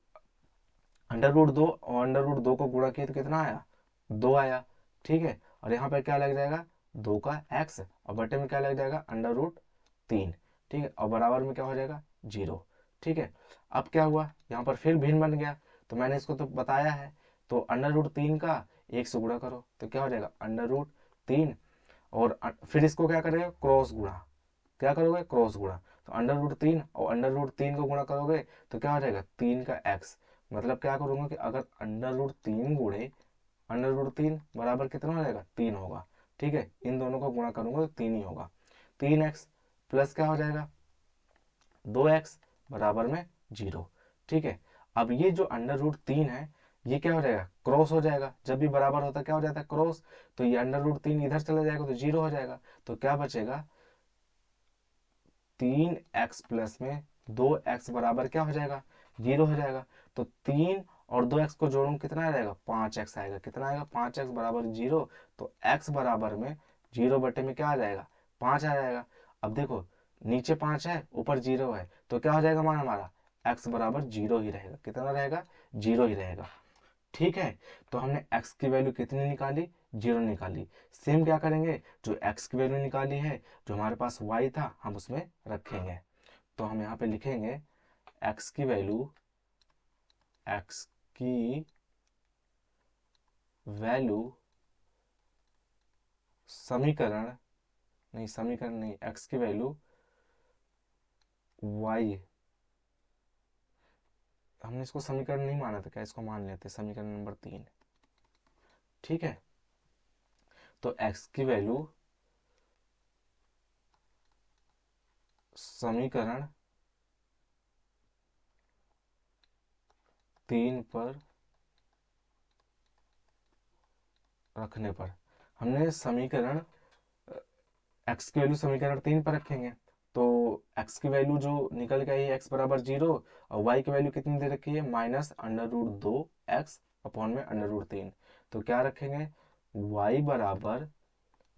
अंडर रूट 2 और अंडर रूट 2 को गुणा किया तो कितना आया, 2 आया। ठीक है, और यहाँ पर क्या लग जाएगा, 2 का x, और बटे में क्या लग जाएगा, अंडर रूट 3। ठीक है, और बराबर में क्या हो जाएगा, 0। ठीक है, अब क्या हुआ, यहाँ पर फिर भिन्न बन गया, तो मैंने इसको तो बताया है। तो अंडर रूट 3 का 1 से गुणा करो तो क्या हो जाएगा, अंडर रूट 3, और फिर इसको क्या करेगा, क्रॉस गुणा, क्या करोगे, क्रॉस गुणा। तो अंडर रूट 3 और अंडर रूट 3 को गुणा करोगे तो क्या हो जाएगा, 3 का x। मतलब क्या करूंगा कि अगर अंडर रूट 3 गुणे अंडर रूट 3 बराबर कितना हो जाएगा, 3 होगा। ठीक है, इन दोनों को गुणा करूंगा तो 3 ही होगा। 3x प्लस क्या हो जाएगा, 2x बराबर में 0। ठीक है, अब ये जो अंडर रूट 3 है ये क्या हो जाएगा, क्रॉस हो जाएगा। जब भी बराबर होता है क्या हो जाता है, क्रॉस। तो ये अंडर रूट 3 इधर चला जाएगा तो 0 हो जाएगा। तो क्या बचेगा, 3x प्लस में 2x बराबर क्या हो जाएगा, 0 हो जाएगा। तो 3 और 2x को जोड़ूं कितना आ जाएगा, 5x आएगा। कितना आएगा, 5x बराबर 0। तो x बराबर में 0 बटे में क्या आ जाएगा, 5 आ जाएगा। अब देखो नीचे 5 है, ऊपर 0 है, तो क्या हो जाएगा मान हमारा, x बराबर 0 ही रहेगा। कितना रहेगा, 0 ही रहेगा। ठीक है, तो हमने x की वैल्यू कितनी निकाली, 0 निकाली। सेम क्या करेंगे, जो x की वैल्यू निकाली है, जो हमारे पास y था हम उसमें रखेंगे। तो हम यहाँ पे लिखेंगे x की वैल्यू, x की वैल्यू समीकरण समीकरण नहीं, x की वैल्यू y, हमने इसको समीकरण नहीं माना था क्या, इसको मान लेते समीकरण नंबर 3। ठीक है, तो x की वैल्यू समीकरण 3 पर रखने पर, हमने समीकरण x की वैल्यू समीकरण 3 पर रखेंगे। तो x की वैल्यू जो निकल के आई, x बराबर 0, और y की वैल्यू कितनी दे रखी है, minus under root 2x upon में अंडर रूट 3। तो क्या रखेंगे, y बराबर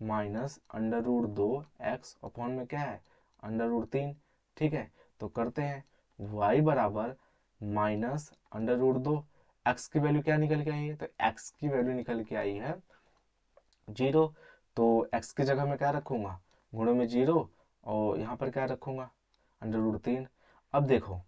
minus under root 2x upon में क्या है, अंडर रूट 3। ठीक है, तो करते हैं, y बराबर माइनस अंडर रूट 2, x की वैल्यू क्या निकल के आई है, तो x की वैल्यू निकल के आई है 0। तो x की जगह मैं क्या रखूंगा, गुणों में 0, और यहाँ पर क्या रखूंगा, अंडर रूट 3। अब देखो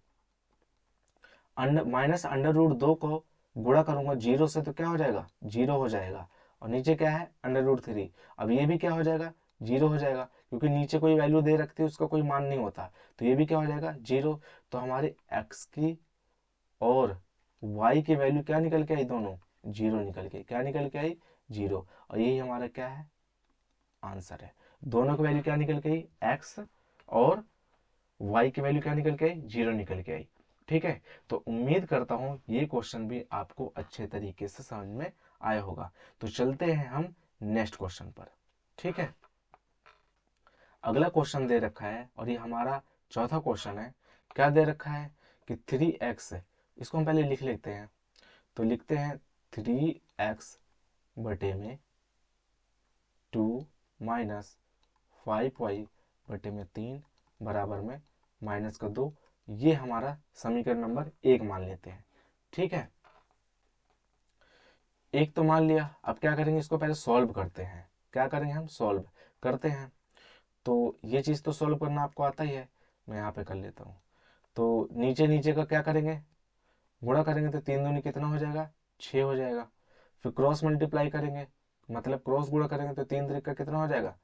माइनस अंडर रूट 2 को गुणा करूंगा 0 से तो क्या हो जाएगा, 0 हो जाएगा। और नीचे क्या है, अंडर रूट 3। अब ये भी क्या हो जाएगा, 0 हो जाएगा, क्योंकि नीचे कोई वैल्यू दे रखती है उसका कोई मान नहीं होता। तो ये भी क्या हो जाएगा, 0। तो हमारे x की और y की वैल्यू क्या निकल के आई, दोनों 0 निकल के, क्या निकल के आई, 0। और यही हमारा क्या है, आंसर है। दोनों की वैल्यू क्या निकल के आई, x और y की वैल्यू क्या निकल के आई, 0 निकल के आई। ठीक है, तो उम्मीद करता हूं ये क्वेश्चन भी आपको अच्छे तरीके से समझ में आया होगा। तो चलते हैं हम नेक्स्ट क्वेश्चन पर। ठीक है, अगला क्वेश्चन दे रखा है और ये हमारा चौथा क्वेश्चन है। क्या दे रखा है कि 3x, इसको हम पहले लिख लेते हैं। तो लिखते हैं 3x बटे में 2 माइनस 5y बटे में 3 बराबर में माइनस का 2। ये हमारा समीकरण नंबर 1 मान लेते हैं। ठीक है, एक तो मान लिया। अब क्या करेंगे, इसको पहले सॉल्व करते हैं। क्या करेंगे, हम सॉल्व करते हैं। तो ये चीज़ तो सॉल्व करना आपको आता ही है, मैं यहाँ पे कर लेता हूँ। तो नीचे नीचे का क्या करेंगे, गुणा करेंगे तो 3 दूनी कितना हो जाएगा, 6 हो जाएगा। फिर क्रॉस मल्टीप्लाई करेंगे, मतलब क्रॉस गुणा करेंगे तो 3 3 का कितना हो जाएगा,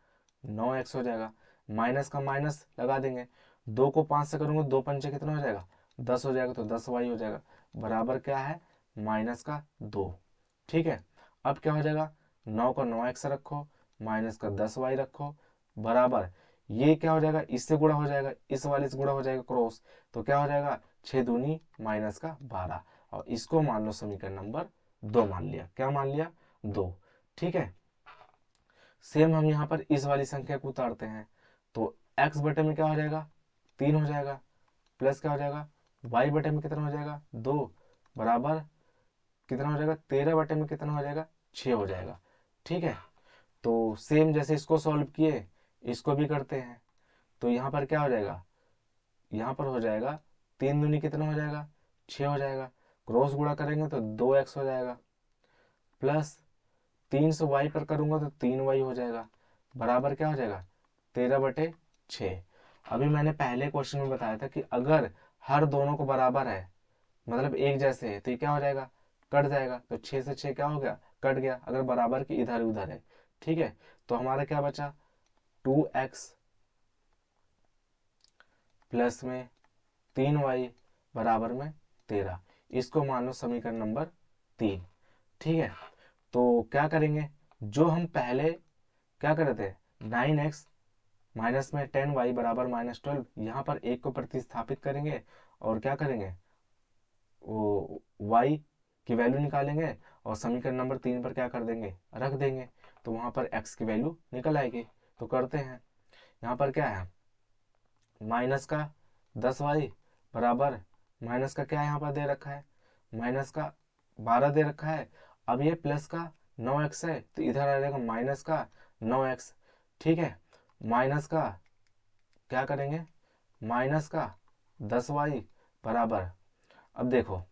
9x हो जाएगा। माइनस का माइनस लगा देंगे, 2 को 5 से करूँगा, 2 पंचे कितना हो जाएगा, 10 हो जाएगा, तो 10y हो जाएगा। बराबर क्या है, माइनस का 2। ठीक है, अब क्या हो जाएगा, 9 का 9x रखो, माइनस का 10y रखो, बराबर ये क्या हो जाएगा, इससे गुणा हो जाएगा, इस वाले से गुणा हो जाएगा क्रॉस, तो क्या हो जाएगा, 6 दूनी माइनस का 12। और इसको मान लो समीकरण नंबर 2 मान लिया। क्या मान लिया, 2। ठीक है, सेम हम यहाँ पर इस वाली संख्या को उतारते हैं, तो x बटे में क्या हो जाएगा, 3 हो जाएगा, प्लस क्या हो जाएगा, y बटे में कितना हो जाएगा, 2, बराबर कितना हो जाएगा, 13 बटे में कितना हो जाएगा, 6 हो जाएगा। ठीक है, तो सेम जैसे इसको सॉल्व किए इसको भी करते हैं, तो यहाँ पर क्या हो जाएगा, यहाँ पर हो जाएगा 3 दूनी कितना हो जाएगा, 6 हो जाएगा। क्रॉस गुणा करेंगे तो 2x हो जाएगा, प्लस 3 से y पर करूंगा तो 3y हो जाएगा, बराबर क्या हो जाएगा, 13/6। अभी मैंने पहले क्वेश्चन में बताया था कि अगर हर दोनों को बराबर है, मतलब एक जैसे है, तो ये क्या हो जाएगा, कट जाएगा। तो 6 से 6 क्या हो गया, कट गया, अगर बराबर की इधर उधर है। ठीक है, तो हमारा क्या बचा, 2x प्लस में 3y बराबर में 13। इसको मान लो समीकरण नंबर 3। ठीक है, तो क्या करेंगे, जो हम पहले क्या कर रहे थे, 9x माइनस में 10y बराबर -12, यहाँ पर एक को प्रतिस्थापित करेंगे और क्या करेंगे, वो y की वैल्यू निकालेंगे और समीकरण नंबर 3 पर क्या कर देंगे, रख देंगे, तो वहाँ पर x की वैल्यू निकल आएगी। तो करते हैं, यहाँ पर क्या है, माइनस का 10y बराबर माइनस का क्या यहाँ पर दे रखा है, माइनस का 12 दे रखा है। अब ये प्लस का 9x है, तो इधर आ जाएगा माइनस का 9x। ठीक है, माइनस का क्या करेंगे, माइनस का 10y बराबर, अब देखो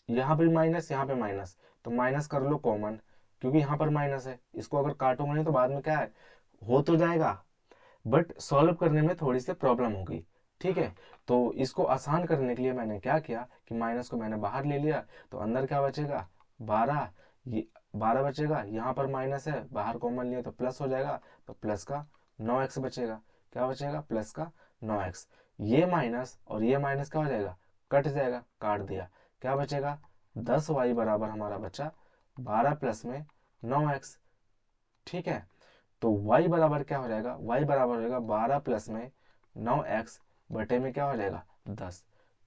यहाँ पे माइनस, यहाँ पे माइनस, तो माइनस कर लो कॉमन, क्योंकि यहाँ पर माइनस है, इसको अगर काटूंगा नहीं तो बाद में क्या है, हो तो जाएगा, बट सॉल्व करने में थोड़ी सी प्रॉब्लम होगी। ठीक है, तो इसको आसान करने के लिए मैंने क्या किया कि माइनस को मैंने बाहर ले लिया, तो अंदर क्या बचेगा, 12, ये 12 बचेगा, यहाँ पर माइनस है, बाहर कॉमन लिया तो प्लस हो जाएगा, तो प्लस का 9x बचेगा। क्या बचेगा, प्लस का 9x। ये माइनस और ये माइनस क्या हो जाएगा, कट जाएगा, काट दिया, क्या बचेगा, 10y बराबर हमारा बचा 12 प्लस में 9x। ठीक है, तो y बराबर क्या हो जाएगा, y बराबर हो जाएगा 12 प्लस में 9x बटे में क्या हो जाएगा, 10।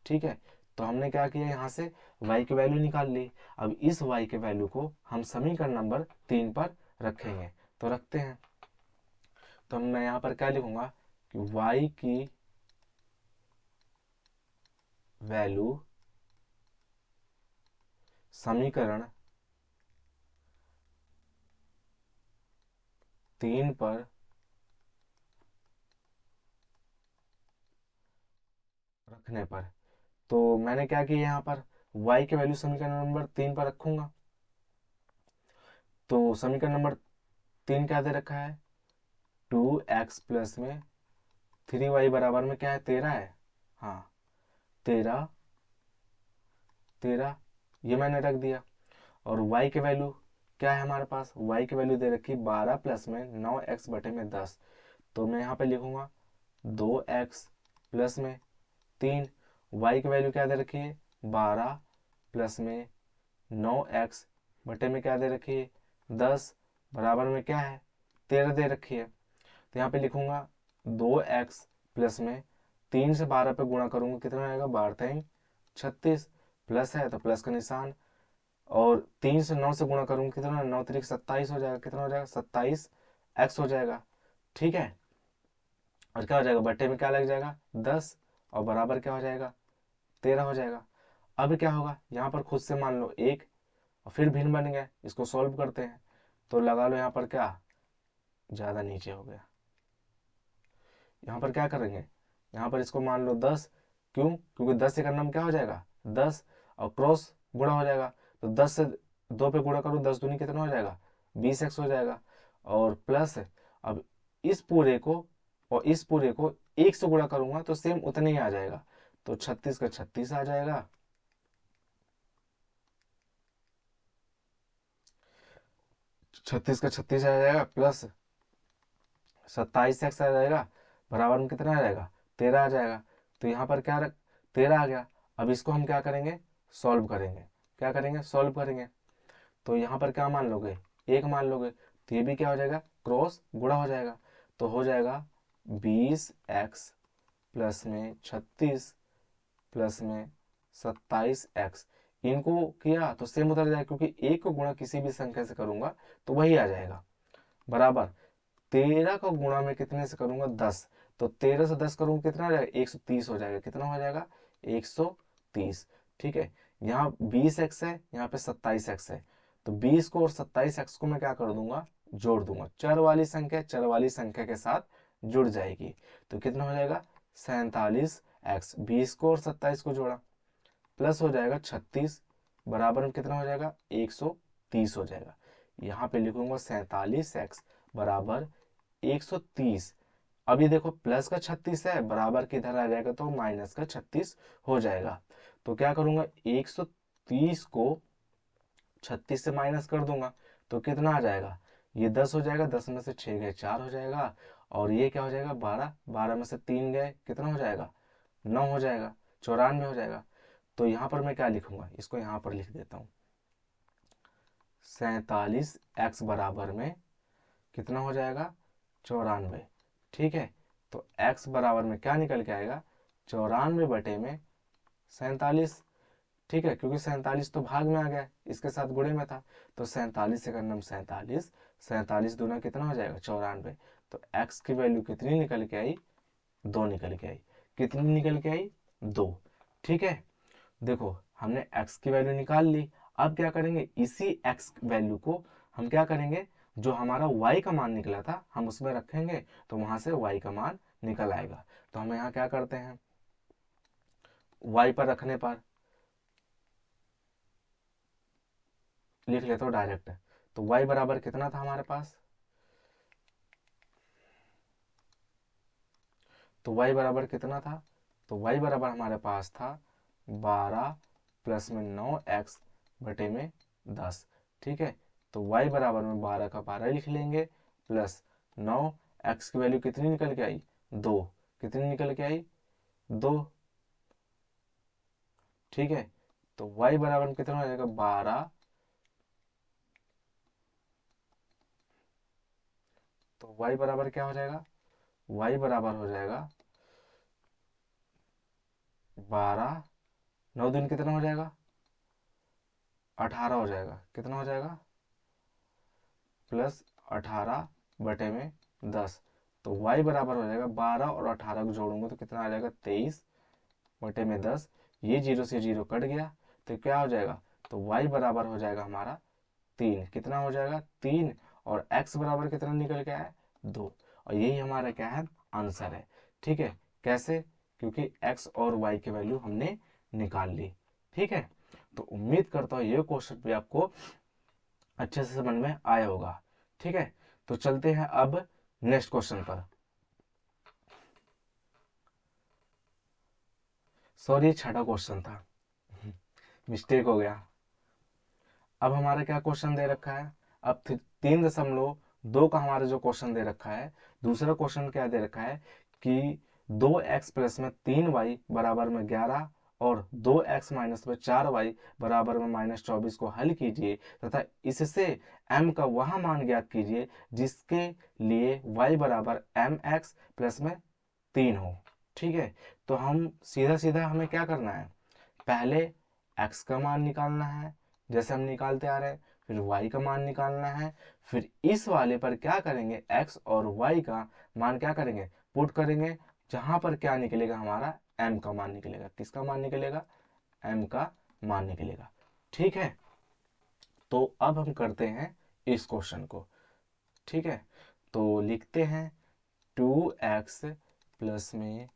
ठीक है, तो हमने क्या किया, यहाँ से y की वैल्यू निकाल ली। अब इस y के वैल्यू को हम समीकरण नंबर 3 पर रखेंगे, तो रखते हैं। तो मैं यहाँ पर क्या लिखूंगा कि y की वैल्यू समीकरण 3 पर रखने पर, तो मैंने क्या किया, यहाँ पर y की वैल्यू समीकरण नंबर 3 पर रखूंगा। तो समीकरण नंबर 3 क्या दे रखा है, 2x प्लस में 3y बराबर में क्या है, 13 है। हाँ, 13, 13 ये मैंने रख दिया। और y की वैल्यू क्या है हमारे पास, y की वैल्यू दे रखी 12 प्लस में 9x बटे में 10। तो मैं यहाँ पे लिखूंगा 2x प्लस में 3, y की वैल्यू क्या दे रखी है, 12 प्लस में 9x बटे में क्या दे रखी है, 10, बराबर में क्या है, 13 दे रखी है। तो यहाँ पे लिखूंगा 2x प्लस में 3 से 12 पे गुणा करूंगा, कितना आएगा, 12 36, प्लस है तो प्लस का निशान, और 3 से 9 से गुणा करूंगा, कितना, 9 3 27 हो जाएगा, कितना हो जाएगा, 27x हो जाएगा। ठीक है, और क्या हो जाएगा, बट्टे में क्या लग जाएगा, 10, और बराबर क्या हो जाएगा, 13 हो जाएगा। अब क्या होगा, यहाँ पर खुद से मान लो 1, और फिर भिन्न बन गया, इसको सॉल्व करते हैं, तो लगा लो यहाँ पर क्या, ज़्यादा नीचे हो गया। यहाँ पर क्या करेंगे, यहाँ पर इसको मान लो 10, क्यों, क्योंकि 10 से करना में क्या हो जाएगा, 10, और क्रॉस गुणा हो जाएगा, तो 10 से 2 पे गुणा करो, 10 दूनी कितना हो जाएगा, 20x हो जाएगा। और प्लस अब इस पूरे को और इस पूरे को 1 से गुणा करूंगा तो सेम उतने ही आ जाएगा, तो 36 का 36 आ जाएगा। 36 का 36 आ जाएगा प्लस 27x आ जाएगा, बराबर में कितना आ जाएगा, 13 आ जाएगा। तो यहाँ पर क्या 13 आ गया। अब इसको हम क्या करेंगे, सॉल्व करेंगे। क्या करेंगे, सॉल्व करेंगे। तो यहाँ पर क्या मान लोगे, 1 मान लोगे। तो ये भी क्या हो जाएगा, क्रॉस गुणा हो जाएगा। तो हो जाएगा 20x प्लस में 36 प्लस में 27x। इनको किया तो सेम उतर जाएगा, क्योंकि एक को गुणा किसी भी संख्या से करूंगा तो वही आ जाएगा, बराबर 13 का गुणा में कितने से करूंगा, 10। तो 13 से 10 करूंगा कितना हो जाएगा, 130 हो जाएगा। कितना हो जाएगा, 130। ठीक है, यहाँ 20x है, यहाँ पे 27x है। तो 20 को और 27x को मैं क्या कर दूंगा, जोड़ दूंगा। चर वाली संख्या चर वाली संख्या के साथ जुड़ जाएगी। तो कितना हो जाएगा, 47x। 20 को और 27 को जोड़ा, प्लस हो जाएगा 36, बराबर में कितना हो जाएगा, 130 हो जाएगा। यहाँ पे लिखूंगा 47x बराबर 130। अभी देखो प्लस का 36 है, बराबर किधर आ जाएगा, तो माइनस का 36 हो जाएगा। तो क्या करूंगा, 130 को 36 से माइनस कर दूंगा तो कितना आ जाएगा, ये 10 हो जाएगा। 10 में से 6 गए 4 हो जाएगा। और ये क्या हो जाएगा, 12। 12 में से 3 गए कितना हो जाएगा, 9 हो जाएगा। 94 हो जाएगा। तो यहाँ पर मैं क्या लिखूंगा, इसको यहाँ पर लिख देता हूँ। 47x बराबर में कितना हो जाएगा, 94। ठीक है, तो x बराबर में क्या निकल के आएगा, 94 बटे में 47। ठीक है, क्योंकि 47 तो भाग में आ गया, इसके साथ गुणे में था। तो 47 से करना 47, 47 दूना कितना हो जाएगा, 94। तो x की वैल्यू कितनी निकल के आई, 2 निकल के आई। कितनी निकल के आई, 2। ठीक है, देखो हमने x की वैल्यू निकाल ली। अब क्या करेंगे, इसी x वैल्यू को हम क्या करेंगे, जो हमारा y का मान निकला था हम उसमें रखेंगे, तो वहां से y का मान निकल आएगा। तो हम यहाँ क्या करते हैं, y पर रखने पर लिख लेता हूँ डायरेक्ट। तो y बराबर कितना था हमारे पास, तो y बराबर कितना था, तो y बराबर हमारे पास था 12 प्लस में 9x बटे में 10। ठीक है, तो y बराबर में 12 का 12 लिख लेंगे, प्लस 9। x की वैल्यू कितनी निकल के आई, 2। कितनी निकल के आई, 2। ठीक है, तो y बराबर में कितना हो जाएगा, 12। तो y बराबर क्या हो जाएगा, y बराबर हो जाएगा 12। 9 दिन कितना हो जाएगा, 18 हो जाएगा। कितना हो जाएगा, प्लस 18 बटे में 10। तो y बराबर हो जाएगा 12 और 18 को जोड़ूंगा तो कितना आ जाएगा, 23 बटे में 10। ये जीरो से जीरो कट गया तो क्या हो जाएगा, तो y बराबर हो जाएगा हमारा 3। कितना हो जाएगा, 3। और x बराबर कितना निकल के आया, 2। और यही हमारा क्या है, आंसर है। ठीक है, कैसे, क्योंकि x और y की वैल्यू हमने निकाल ली। ठीक है, तो उम्मीद करता हूँ ये क्वेश्चन भी आपको अच्छे से समझ में आया होगा। ठीक है, तो चलते हैं अब नेक्स्ट क्वेश्चन पर। सॉरी, छठा क्वेश्चन था, मिस्टेक हो गया। अब हमारा क्या क्वेश्चन दे रखा है, अब 3.2 का हमारा जो क्वेश्चन दे रखा है, दूसरा क्वेश्चन क्या दे रखा है कि 2x प्लस में 3y बराबर में 11 और 2x माइनस में 4y बराबर में -24 को हल कीजिए तथा इससे m का वह मान ज्ञात कीजिए जिसके लिए y बराबर mx प्लस में 3 हो। ठीक है, तो हम सीधा सीधा हमें क्या करना है, पहले x का मान निकालना है जैसे हम निकालते आ रहे हैं, फिर y का मान निकालना है, फिर इस वाले पर क्या करेंगे, x और y का मान क्या करेंगे, पुट करेंगे। जहां पर क्या निकलेगा, हमारा m का मान निकलेगा। किसका मान निकलेगा, m का मान निकलेगा। ठीक है, तो अब हम करते हैं इस क्वेश्चन को। ठीक है, तो लिखते हैं 2x प्लस में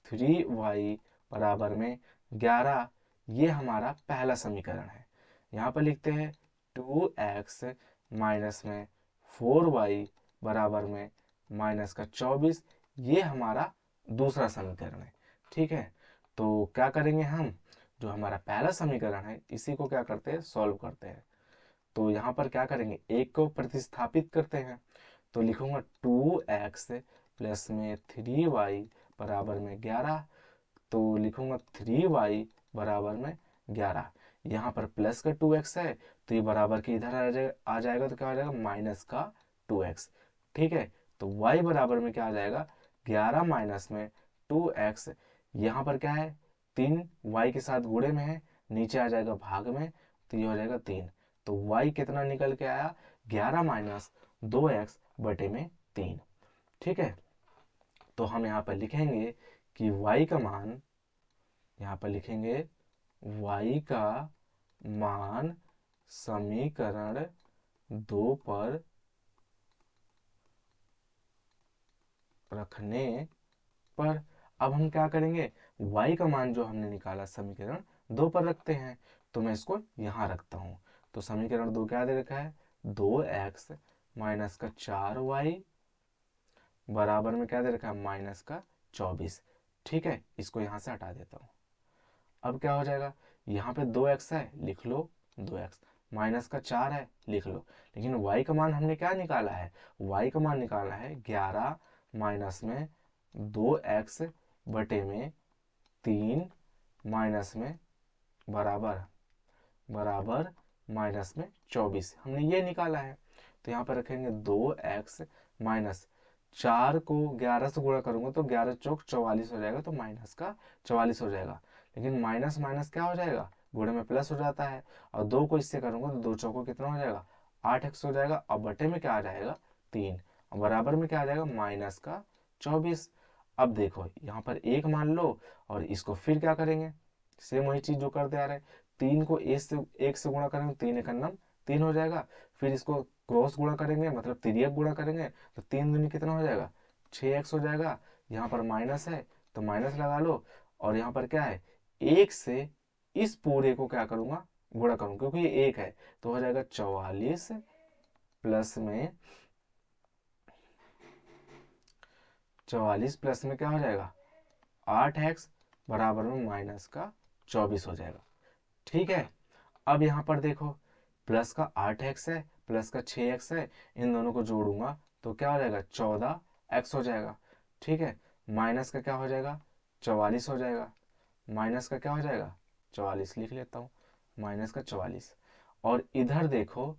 3y बराबर में 11। ये हमारा पहला समीकरण है। यहाँ पर लिखते हैं 2x माइनस में 4y बराबर में -24। ये हमारा दूसरा समीकरण है। ठीक है, तो क्या करेंगे हम, जो हमारा पहला समीकरण है इसी को क्या करते हैं, सॉल्व करते हैं। तो यहाँ पर क्या करेंगे, एक को प्रतिस्थापित करते हैं। तो लिखूंगा 2x प्लस में 3y बराबर में 11। तो लिखूंगा 3y बराबर में 11। यहाँ पर प्लस का 2x है तो ये बराबर के इधर आ जाएगा तो क्या हो जाएगा, माइनस का 2x। ठीक है, तो y बराबर में क्या आ जाएगा, 11 माइनस में 2x। यहाँ पर क्या है, 3 y के साथ गुणे में है, नीचे आ जाएगा भाग में, तो ये हो जाएगा 3। तो y कितना निकल के आया, 11 माइनस 2x बटे में 3। ठीक है, तो हम यहाँ पर लिखेंगे कि y का मान, यहाँ पर लिखेंगे y का मान समीकरण 2 पर रखने पर। अब हम क्या करेंगे, y का मान जो हमने निकाला समीकरण 2 पर रखते हैं। तो मैं इसको यहाँ रखता हूँ। तो समीकरण 2 क्या दे रखा है, 2x माइनस का 4y बराबर में क्या दे रखा है, माइनस का 24। ठीक है, इसको यहाँ से हटा देता हूँ। अब क्या हो जाएगा, यहाँ पे 2x है, लिख लो 2x, माइनस का 4 है, लिख लो। लेकिन y का मान हमने क्या निकाला है, y का मान निकाला है 11 माइनस में 2x बटे में 3 माइनस में बराबर बराबर माइनस में 24, हमने ये निकाला है। तो यहाँ पर रखेंगे 2x माइनस 4 को 11 से गुणा करूंगा तो 11 चौक 44 हो जाएगा, तो माइनस का 44 हो जाएगा। लेकिन माइनस माइनस क्या हो जाएगा, गुणे में प्लस हो जाता है। और 2 को इससे करूंगा तो 2 चौको कितना हो जाएगा, 8x हो जाएगा। और बटे में क्या आ जाएगा, 3। और बराबर में क्या आ जाएगा, माइनस का 24। अब देखो यहाँ पर 1 मान लो और इसको फिर क्या करेंगे, सेम वही चीज जो करते आ रहे हैं। 3 को 1 से गुणा करेंगे, 3 एक नम 3 हो जाएगा। फिर इसको क्रॉस गुणा करेंगे, मतलब तिर्यक गुणा करेंगे, तो 3 दूनी कितना हो जाएगा, 6x हो जाएगा। यहाँ पर माइनस है तो माइनस लगा लो। और यहाँ पर क्या है, 1 से इस पूरे को क्या करूंगा, गुणा करूंगा, क्योंकि ये 1 है। तो हो जाएगा 44 प्लस में 44 प्लस में क्या हो जाएगा, 8x बराबर में माइनस का 24 हो जाएगा। ठीक है, अब यहाँ पर देखो प्लस का 8x है, प्लस का 6x है, इन दोनों को जोड़ूंगा तो क्या हो जाएगा, 14x हो जाएगा। ठीक है, माइनस का क्या हो जाएगा, 44 हो जाएगा। माइनस का क्या हो जाएगा, 44 लिख लेता हूँ, माइनस का 44। और इधर देखो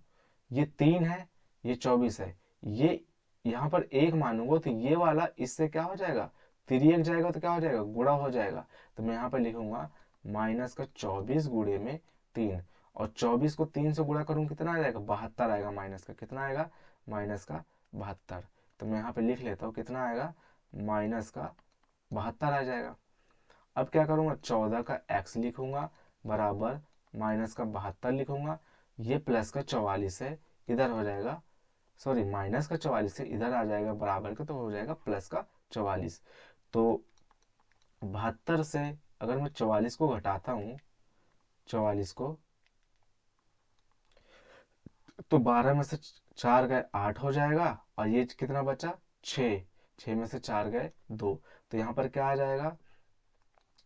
ये 3 है, ये 24 है, ये यहाँ पर 1 मानूंगा तो ये वाला इससे क्या हो जाएगा, तिर्यक जाएगा तो क्या हो जाएगा, गुणा हो जाएगा। तो मैं यहाँ पर लिखूंगा माइनस का 24 गुणे में 3। और 24 को 3 से गुणा करूँ कितना आ जाएगा, 72 आएगा। माइनस का कितना आएगा, माइनस का 72। तो मैं यहाँ पे लिख लेता हूँ कितना आएगा, माइनस का 72 आ जाएगा। अब क्या करूँगा, 14 का x लिखूंगा बराबर माइनस का 72 लिखूंगा। ये प्लस का 44 है, इधर हो जाएगा, सॉरी माइनस का 44 है, इधर आ जाएगा बराबर का, तो हो जाएगा प्लस का 44। तो 72 से अगर मैं 44 को घटाता हूँ, 44 को, तो 12 में से 4 गए 8 हो जाएगा। और ये कितना बचा, 6। 6 में से 4 गए 2। तो यहाँ पर क्या आ जाएगा,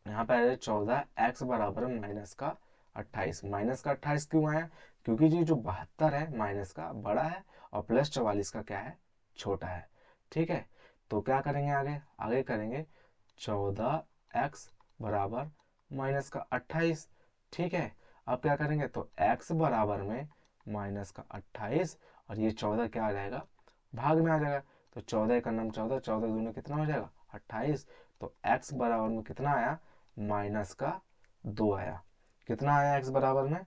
यहाँ पे आ जाएगा 14x बराबर माइनस का 28। माइनस का 28 क्यों आया, क्योंकि ये जो 72 है माइनस का बड़ा है और प्लस 44 का क्या है, छोटा है। ठीक है, तो क्या करेंगे आगे, आगे करेंगे 14x बराबर माइनस का 28। ठीक है, अब क्या करेंगे, तो x बराबर में माइनस का 28 और ये 14 क्या आ जाएगा, भाग में आ जाएगा। तो 14 का नाम 14, 14 दूनी कितना हो जाएगा, 28। तो x बराबर में कितना आया, माइनस का 2 आया। कितना आया x बराबर में,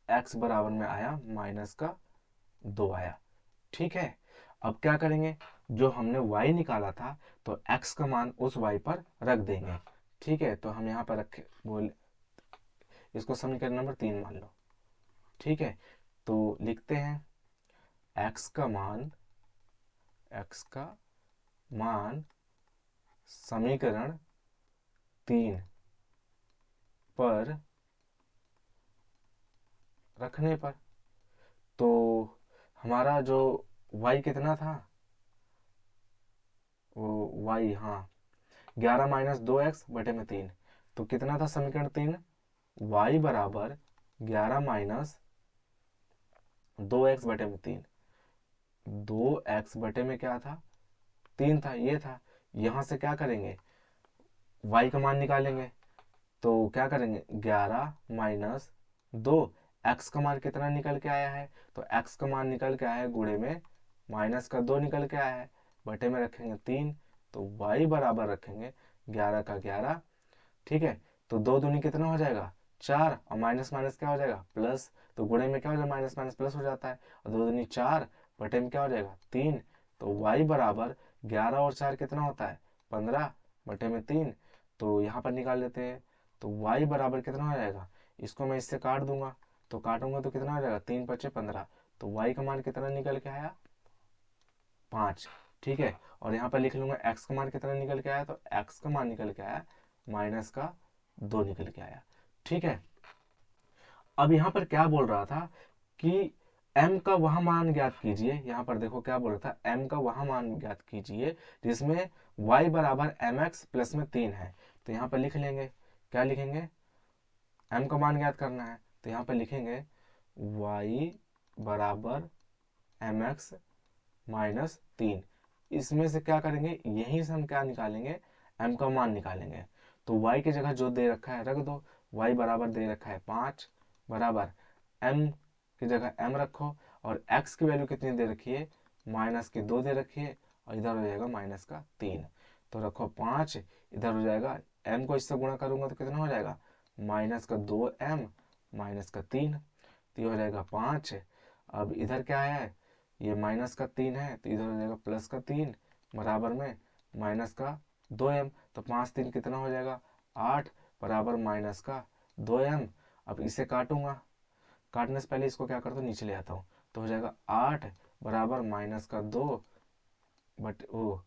x बराबर में आया माइनस का 2 आया। ठीक है, अब क्या करेंगे, जो हमने y निकाला था तो x का मान उस y पर रख देंगे। ठीक है, तो हम यहाँ पर रखे बोले, इसको समीकरण नंबर 3 मान लो। ठीक है, तो लिखते हैं x का मान, x का मान समीकरण 3 पर रखने पर। तो हमारा जो y कितना था, वो y, हाँ 11 माइनस 2x बटे में 3। तो कितना था समीकरण 3, y बराबर 11 माइनस 2x/3। 2x में क्या था, 3 था, ये था। यहां से क्या करेंगे, y का मान निकालेंगे। तो क्या करेंगे, 11 माइनस 2, x का मान कितना निकल के आया है, तो x का मान निकल के आया है गुणे में माइनस का 2 निकल के आया है, बटे में रखेंगे 3, तो y बराबर रखेंगे 11 का 11। ठीक है, तो 2 दूनी कितना हो जाएगा, 4, और माइनस माइनस क्या हो जाएगा, प्लस। तो गुणे में क्या हो जाएगा, माइनस माइनस प्लस हो जाता है, और 2 दूनी 4, बटे में क्या हो जाएगा 3। तो y बराबर 11 और 4 कितना होता है, 15, बटे में 3। तो यहाँ पर निकाल लेते हैं। तो y बराबर कितना हो जाएगा, इसको मैं इससे काट दूंगा, तो काटूंगा तो कितना हो जाएगा, 3 पचे 15। तो y का मान कितना निकल के आया, 5। ठीक है, और यहाँ पर लिख लूंगा x का मान कितना निकल के आया, तो x का मान निकल के आया माइनस का 2 निकल के आया। ठीक है, अब यहाँ पर क्या बोल रहा था कि m का वह मान ज्ञात कीजिए। यहाँ पर देखो क्या बोल रहा था, m का वह मान ज्ञात कीजिए जिसमें y बराबर mx प्लस में 3 है। तो यहाँ पर लिख लेंगे, क्या लिखेंगे, m का मान ज्ञात करना है, तो यहाँ पर लिखेंगे y बराबर mx माइनस 3। इसमें से क्या करेंगे, यहीं से हम क्या निकालेंगे, m का मान निकालेंगे। तो y की जगह जो दे रखा है रख दो, y बराबर दे रखा है 5, बराबर m की जगह m रखो, और x की वैल्यू कितनी दे रखी है, माइनस की 2 दे रखी है, और इधर हो जाएगा माइनस का 3। तो रखो 5, इधर हो जाएगा, m को इससे गुणा करूंगा तो कितना हो जाएगा, माइनस का 2m माइनस का 3। तो ये हो जाएगा 5। अब इधर क्या है, ये माइनस का 3 है, तो इधर हो जाएगा प्लस का 3, बराबर में माइनस का 2m। तो 5 3 कितना हो जाएगा, 8, बराबर माइनस का 2m। अब इसे काटूंगा, काटने से पहले इसको क्या करता हूँ, नीचे ले आता हूँ। तो हो जाएगा 8 बराबर माइनस का 2 बट ओ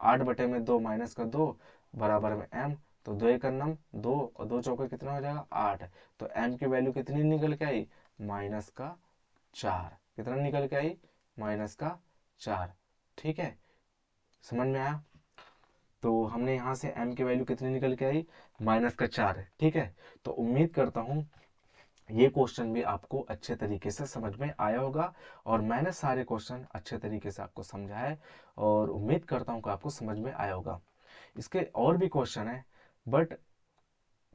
8 बटे में 2 माइनस का 2 बराबर में m। तो 2 एक नम 2, और 2 चौके कितना हो जाएगा 8। तो m की वैल्यू कितनी निकल के आई, माइनस का 4। कितना निकल के आई, माइनस का 4। ठीक है, समझ में आया। तो हमने यहाँ से m की वैल्यू कितनी निकल के आई, माइनस का 4 है। ठीक है, तो उम्मीद करता हूँ ये क्वेश्चन भी आपको अच्छे तरीके से समझ में आया होगा, और मैंने सारे क्वेश्चन अच्छे तरीके से आपको समझाए, और उम्मीद करता हूँ कि आपको समझ में आया होगा। इसके और भी क्वेश्चन है, बट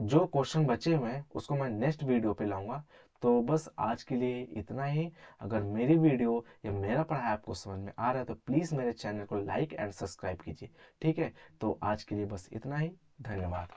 जो क्वेश्चन बचे हुए हैं उसको मैं नेक्स्ट वीडियो पे लाऊंगा। तो बस आज के लिए इतना ही। अगर मेरी वीडियो या मेरा पढ़ाई आपको समझ में आ रहा है तो प्लीज़ मेरे चैनल को लाइक एंड सब्सक्राइब कीजिए। ठीक है, तो आज के लिए बस इतना ही, धन्यवाद।